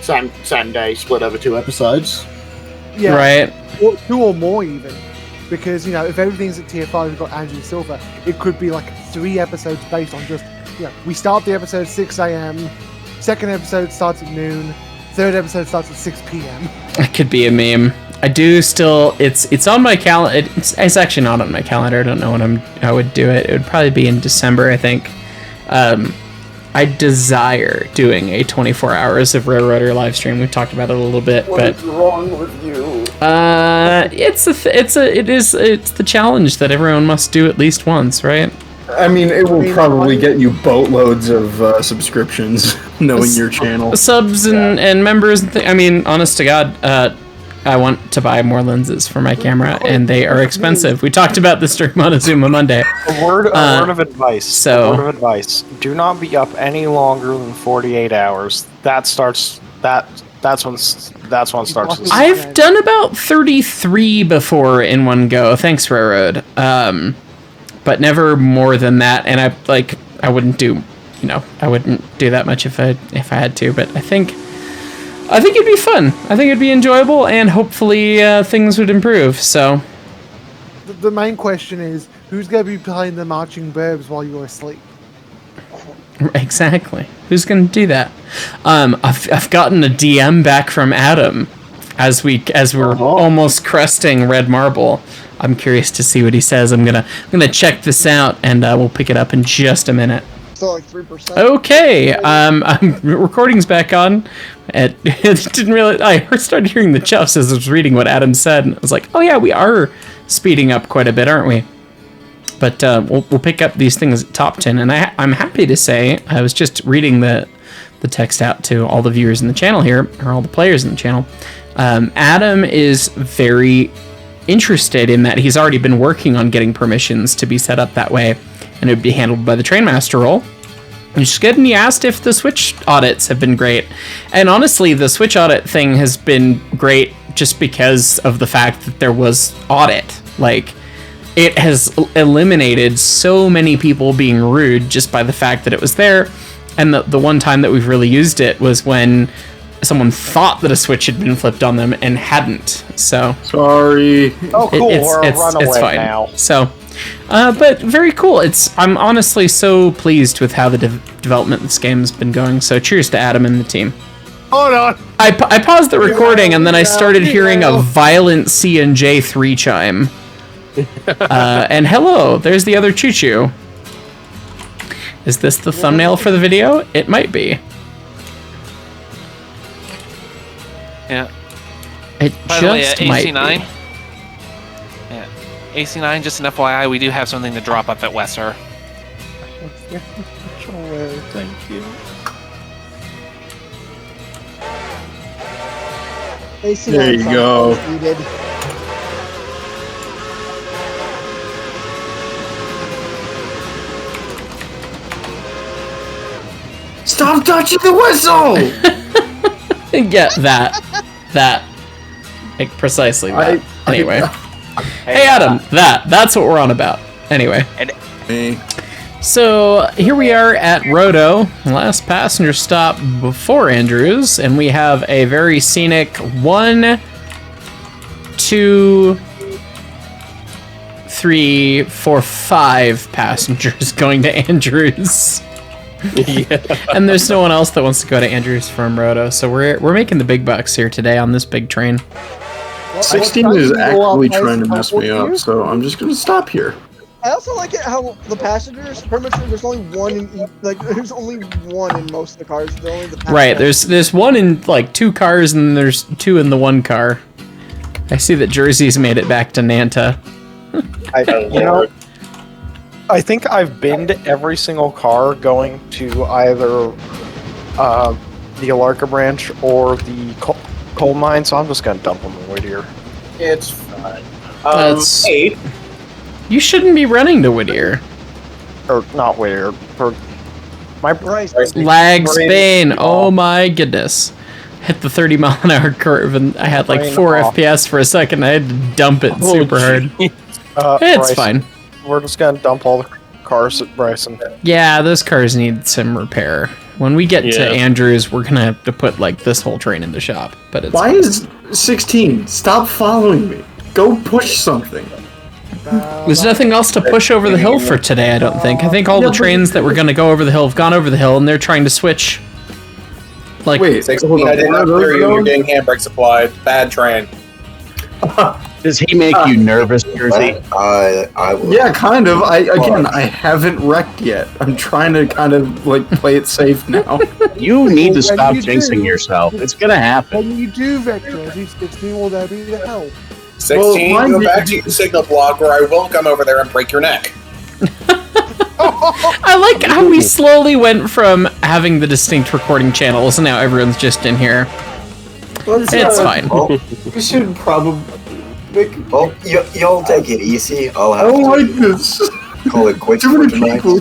I: Same day, split over 2 episodes.
K: Yeah,
A: right.
K: Or 2 or more even, because if everything's at tier 5, we've got Andrew Silver. It could be like 3 episodes based on just we start the episode at 6 a.m. Second episode starts at noon. Third episode starts at 6 p.m.
A: It could be a meme. I do still. It's on my calendar. It's actually not on my calendar. I don't know when I would do it. It would probably be in December, I think. I desire doing a 24 hours of Railroader live stream. We've talked about it a little bit,
M: What's wrong with you?
A: It's the challenge that everyone must do at least once, right?
B: I mean, it will probably get you boatloads of subscriptions, knowing your channel.
A: Subs and members. And I mean, honest to God, I want to buy more lenses for my camera, and they are expensive. We talked about this during Montezuma Monday.
C: A word of advice. Do not be up any longer than 48 hours. That's when it starts.
A: I've done about 33 before in one go. Thanks, Railroad. But never more than that. And I wouldn't do that much if I had to. But I think it'd be fun. I think it'd be enjoyable, and hopefully things would improve. So,
K: the main question is, who's going to be playing the marching burbs while you're asleep?
A: Exactly. Who's going to do that? I've gotten a DM back from Adam as we're almost cresting Red Marble. I'm curious to see what he says. I'm gonna check this out, and we'll pick it up in just a minute.
G: Still like 3%.
A: Okay, recording's back on. It didn't really. I started hearing the chuffs as I was reading what Adam said, and I was like, "Oh yeah, we are speeding up quite a bit, aren't we?" But we'll pick up these things at top 10, and I'm happy to say I was just reading the text out to all the viewers in the channel here, or all the players in the channel. Adam is very interested in that, he's already been working on getting permissions to be set up that way, and it would be handled by the train master role. Which is good, and he asked if the Switch audits have been great. And honestly, the Switch audit thing has been great just because of the fact that there was audit. Like, it has eliminated so many people being rude just by the fact that it was there. And the one time that we've really used it was when someone thought that a Switch had been flipped on them and hadn't. So
B: sorry.
C: Oh, cool. We're a runaway
A: fine
C: now.
A: So, but very cool. I'm honestly so pleased with how the development of this game's been going. So cheers to Adam and the team.
K: Hold on.
A: I paused the recording and then I started hearing a violent C&J 3 chime. And hello, there's the other choo-choo. Is this the thumbnail for the video? It might be.
D: Yeah.
A: It
D: By the way,
A: just
D: AC9.
A: might be.
D: Yeah. AC9, just an FYI, we do have something to drop up at Wesser.
C: Thank you.
B: There you go. Stop touching the whistle!
A: Yeah, that. Like, precisely that. Anyway. Hey, Adam, that's what we're on about. Anyway. So, here we are at Roto, last passenger stop before Andrews, and we have a very scenic 1, 2, 3, 4, 5 passengers going to Andrews.
E: Yeah.
A: And there's no one else that wants to go to Andrews from Roto, so we're making the big bucks here today on this big train.
B: 16 is actively trying to mess me up, so I'm just gonna stop here.
G: I also like it how the passengers, pretty much, there's only one in there's only one in most of the cars. They're only the
A: Right, there's one in like 2 cars, and there's 2 in the 1 car. I see that Jersey's made it back to Nanta.
C: I think I've been to every single car going to either the Alarka branch or the coal mine, so I'm just gonna dump them in Whittier.
M: It's fine.
A: That's-
M: Hey,
A: You shouldn't be running to Whittier.
C: Or not Whittier. For my
A: Lag Spain. Oh my goodness. Hit the 30-mile-an-hour curve, and I had like 4 FPS for a second. I had to dump it super hard. It's
C: Bryson.
A: fine.
C: We're just gonna dump all the cars at Bryson.
A: Yeah, those cars need some repair. When we get to Andrews, we're gonna have to put like this whole train in the shop. But it's
B: Why is 16? Stop following me. Go push something.
A: There's nothing else to push over the hill for today, I don't think. I think all the trains that were going to go over the hill have gone over the hill, and they're trying to switch. Like,
B: wait,
Q: 16, I did not hear you. You're getting handbrake supplied. Bad train.
F: Does he make you nervous, Jersey?
J: I will.
B: Yeah, kind of. I haven't wrecked yet. I'm trying to kind of like play it safe now.
F: You need to stop jinxing yourself. It's gonna happen.
K: When you do Vector, 16 will there be to help.
Q: 16, go back to your signal block, or I will come over there and break your neck.
A: I like how we slowly went from having the distinct recording channels, and now everyone's just in here. It's fine.
J: We should probably. Well, y'all take it easy. I'll have
B: I don't
J: to
B: like this.
J: call it quits
B: Too
J: for
B: many
J: tonight.
B: people.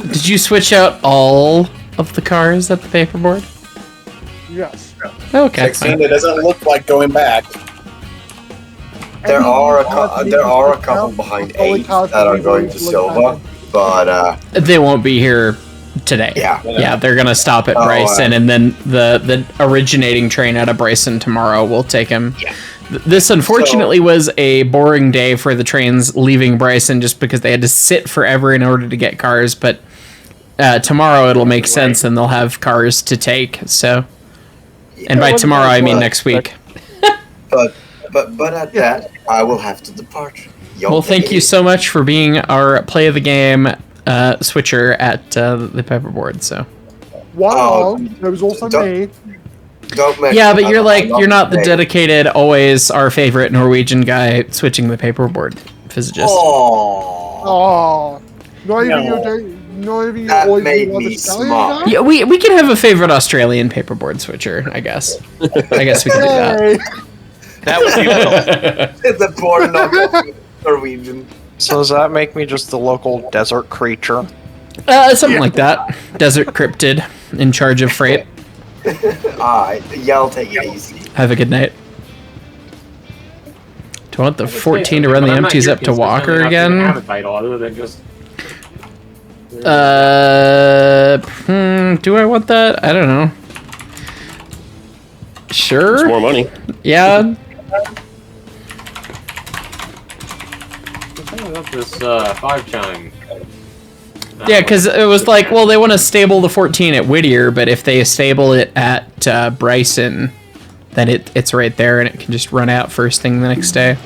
A: Did you switch out all of the cars at the paperboard?
K: Yes.
A: Okay.
Q: 16, it doesn't look like going back.
J: There are a couple behind 8 that are going to Silva, but
A: They won't be here today.
J: Yeah.
A: They're gonna stop at Bryson, and then the originating train out of Bryson tomorrow will take him.
J: Yeah.
A: This unfortunately was a boring day for the trains leaving Bryson, just because they had to sit forever in order to get cars. But tomorrow it'll make sense, and they'll have cars to take. So, and by tomorrow I mean next week.
J: But at that, I will have to depart.
A: Well, thank you so much for being our play of the game switcher at the paperboard. So.
K: Wow, there was also me.
A: Yeah, but you're not the dedicated, always our favorite Norwegian guy switching the paperboard physicist.
K: Oh, not even your
J: That made me smart.
A: Yeah, we can have a favorite Australian paperboard switcher, I guess. I guess we can do that.
H: That was the
J: The poor Norwegian.
C: So does that make me just the local desert creature?
A: Something like that. Desert cryptid in charge of freight.
J: Yeah, I'll take it easy.
A: Have a good night. Do I want the 14 to run the empties up to Walker again?
O: Have a title other than just.
A: Do I want that? I don't know. Sure.
E: It's more money.
A: Yeah.
O: This 5-chime.
A: Yeah, because it was like, well, they want to stable the 14 at Whittier, but if they stable it at Bryson, then it's right there and it can just run out first thing the next day.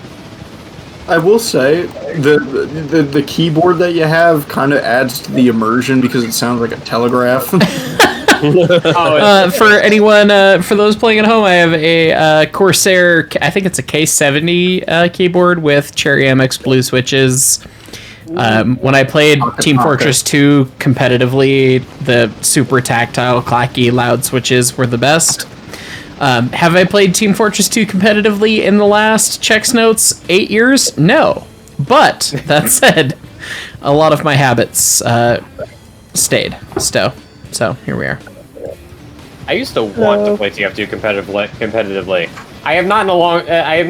B: I will say the keyboard that you have kind of adds to the immersion because it sounds like a telegraph.
A: For anyone, for those playing at home, I have a Corsair. I think it's a K70 keyboard with Cherry MX Blue switches. When I played Team Fortress 2 competitively, the super tactile, clacky, loud switches were the best. Have I played Team Fortress 2 competitively in the last checks notes 8 years? No. But, that said, a lot of my habits stayed. So, here we are.
O: I used to want to play TF2 competitively. I have not in a long. I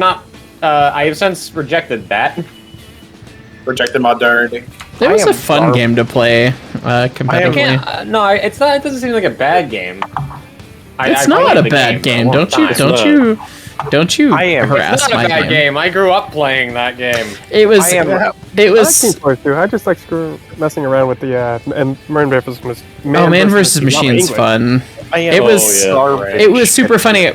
O: have since rejected that.
Q: Rejected modernity.
A: It was a fun game to play competitively.
O: No, it's not. It doesn't seem like a bad game.
A: It's not a bad game. Don't you harass
O: It's not
A: my
O: a bad
A: game.
O: game. I grew up playing that game.
A: It was.
P: I like Team Fortress 2. I just like messing around with the and Man vs.
A: Man vs. Machine's fun. It was super funny.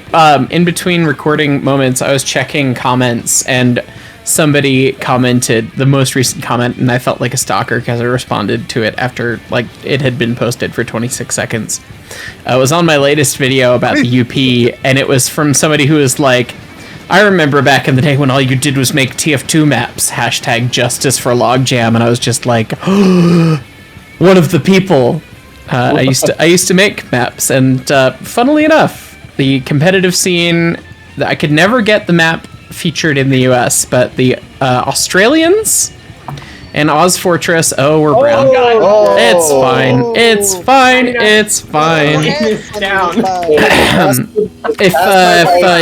A: In between recording moments, I was checking comments and somebody commented the most recent comment, and I felt like a stalker because I responded to it after like it had been posted for 26 seconds. It was on my latest video about the UP, and it was from somebody who was like, I remember back in the day when all you did was make TF2 maps, #justice for logjam, and I was just like, one of the people. I used to make maps, and funnily enough, the competitive scene, I could never get the map featured in the US, but the Australians and Oz Fortress, we're brown. It's fine. It's fine. It's fine. If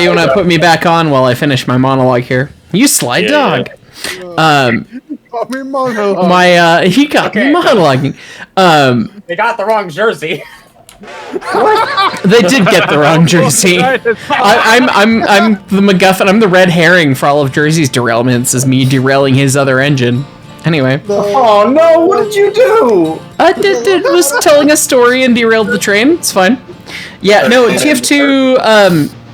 A: you want to put me back on while I finish my monologue here, you sly dog.
K: He got me
A: monologuing.
O: They got the wrong jersey.
A: They did get the wrong jersey. I'm the MacGuffin. I'm the red herring for all of Jersey's derailments. Is me derailing his other engine. Anyway.
B: Oh no! What did you do?
A: I was telling a story and derailed the train. It's fine. Yeah, no, TF2.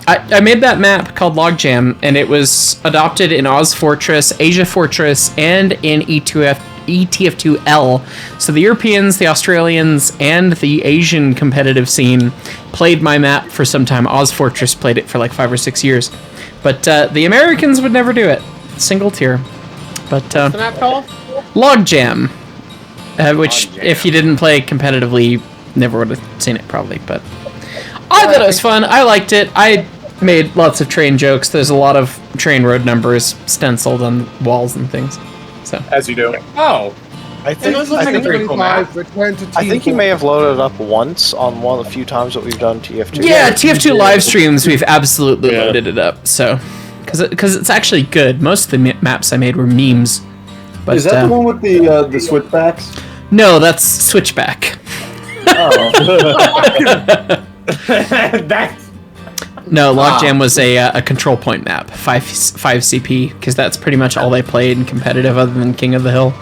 A: I made that map called Logjam, and it was adopted in Oz Fortress, Asia Fortress, and in ETF2L. So the Europeans, the Australians, and the Asian competitive scene played my map for some time. Oz Fortress played it for like 5 or 6 years. But the Americans would never do it. Single tier. But
O: What's the map called?
A: Logjam. Which, if you didn't play competitively, you never would have seen it probably. But I thought it was fun. I liked it. I made lots of train jokes. There's a lot of train road numbers stenciled on walls and things. So
Q: as you do.
O: Oh,
C: I think you may have loaded it up once on one of the few times that we've done TF2.
A: Yeah, TF2 live streams, we've absolutely loaded it up. So, because it's actually good. Most of the maps I made were memes. But,
B: is that the one with the switchbacks?
A: No, that's Switchback. No, Logjam was a control point map, 5 CP, because that's pretty much all they played in competitive other than King of the Hill.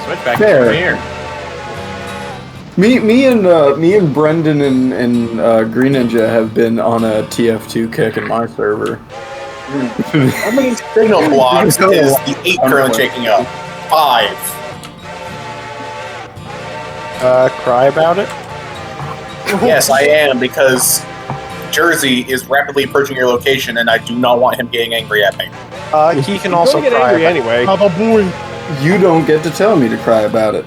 O: Switchback
B: Fair.
O: here.
B: Me and Brendan and Green Ninja have been on a TF2 kick in my server.
Q: How many signal blocks is the 8 currently shaking up? 5.
C: Cry about it?
Q: Yes, I am, because Jersey is rapidly approaching your location, and I do not want him getting angry at me.
C: He can also
P: get
C: cry
P: angry
C: about
P: anyway.
K: Oh boy.
B: You don't get to tell me to cry about it.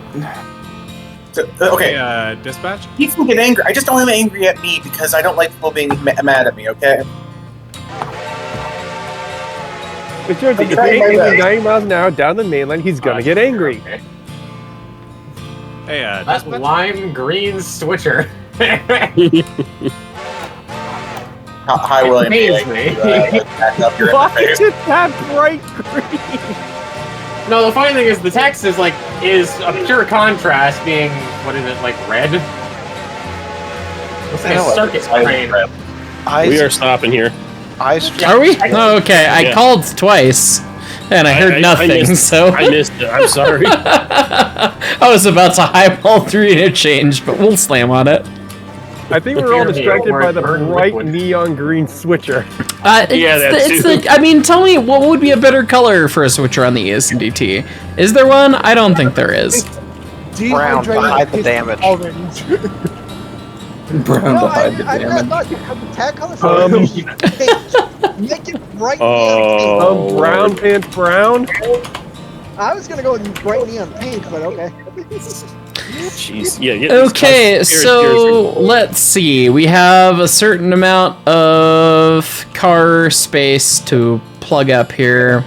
Q: Okay.
N: Dispatch?
Q: He can get angry. I just don't want him angry at me because I don't like people being mad at me, okay?
P: But Jersey, if
Q: trying
P: he
Q: my
P: ain't
Q: best.
P: 90 miles an hour down the mainland, he's gonna get angry.
N: Hey,
O: That's lime green switcher.
Q: Hi, William.
O: Amaze
Q: Back up your
P: Why
Q: interface.
P: is it that bright green?
O: No, the funny thing is the text is a pure contrast, being what is it, like red? Looks like a circuit train.
E: We are stopping here.
A: Are we? Oh, okay, I
E: Yeah.
A: called twice, and I heard nothing, so...
E: I missed it. I'm sorry.
A: I was about to highball through interchange, but we'll slam on it.
P: I think we're all distracted by the bright neon green switcher.
A: I mean, tell me, what would be a better color for a switcher on the ES&D T? Is there one? I don't think there is.
C: Brown to hide the
K: is
C: damage.
K: Orange.
B: Brown
G: No,
B: to hide the
G: I
B: damage.
G: thought you had the tag color. Make it bright
E: Oh.
P: Brown pants brown?
G: I was gonna go with bright neon pink, but okay.
E: Jeez. Yeah.
A: Okay, so let's see. We have a certain amount of car space to plug up here.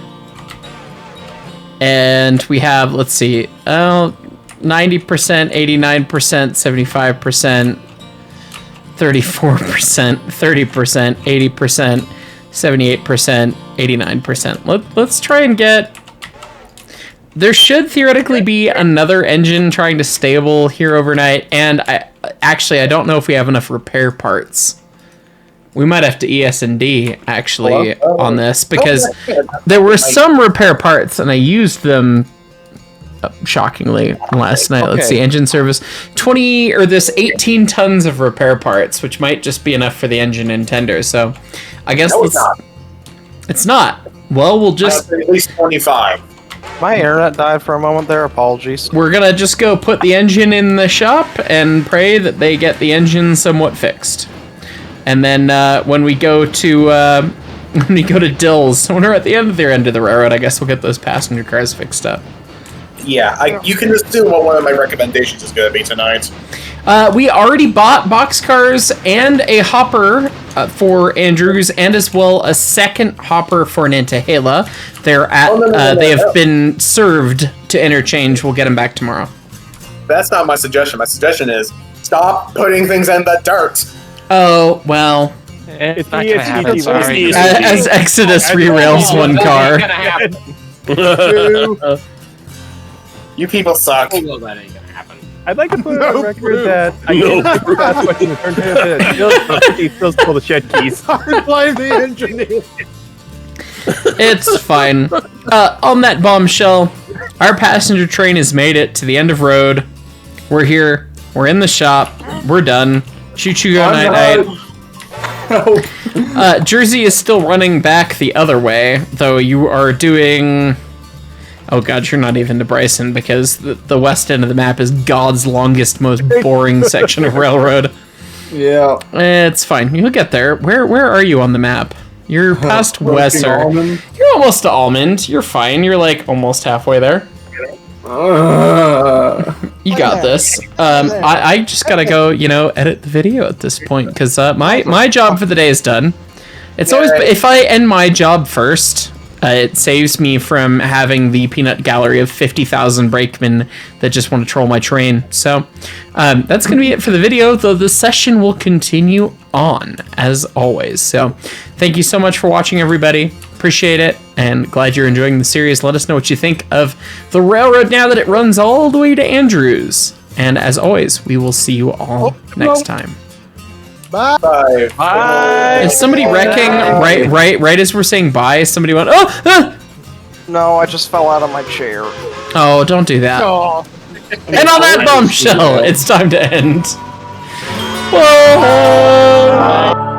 A: And we have, let's see, 90%, 89%, 75%, 34%, 30%, 80%, 78%, 89%. Let's try and get... There should theoretically be another engine trying to stable here overnight, and I don't know if we have enough repair parts. We might have to ES&D, actually, on this, because there were some repair parts, and I used them, shockingly, last night. Let's see, engine service. 18 tons of repair parts, which might just be enough for the engine and tender, so I guess
Q: No, it's not.
A: It's not. Well, we'll just...
Q: At least 25.
C: My internet died for a moment there. Apologies.
A: We're gonna just go put the engine in the shop and pray that they get the engine somewhat fixed. And then when we go to Dills, when we're at the end of the railroad, I guess we'll get those passenger cars fixed up.
Q: Yeah, you can assume what one of my recommendations is going to be tonight.
A: We already bought boxcars and a hopper for Andrews, and as well a second hopper for Nantahala. They're at. They have been served to interchange. We'll get them back tomorrow.
Q: That's not my suggestion. My suggestion is stop putting things in the dirt.
A: Oh well.
O: It's not gonna happen. Sorry.
A: As Exodus re-rails one car.
Q: You people suck.
O: That ain't gonna happen.
P: I'd like to put on record that I gave the fast question to turn to he still stole the shed keys.
K: I blame the engineer.
A: It's fine. On that bombshell, our passenger train has made it to the end of road. We're here. We're in the shop. We're done. Choo choo go night night. Jersey is still running back the other way, though you are doing... Oh god, you're not even to Bryson, because the west end of the map is God's longest, most boring section of railroad.
B: Yeah.
A: It's fine. You'll get there. Where are you on the map? You're past Wesser.
B: Almond.
A: You're almost to Almond. You're fine. You're like almost halfway there. You got this. I just gotta go, edit the video at this point, because my job for the day is done. It's always, if I end my job first, it saves me from having the peanut gallery of 50,000 brakemen that just want to troll my train. So that's going to be it for the video, though the session will continue on, as always. So thank you so much for watching, everybody. Appreciate it, and glad you're enjoying the series. Let us know what you think of the railroad now that it runs all the way to Andrews. And as always, we will see you all next time.
K: Bye.
Q: Bye.
C: Bye.
A: Is somebody wrecking right as we're saying bye? Somebody went, oh! Ah!
C: No, I just fell out of my chair.
A: Oh, don't do that.
K: Oh.
A: And on that bombshell, it's time to end. Whoa!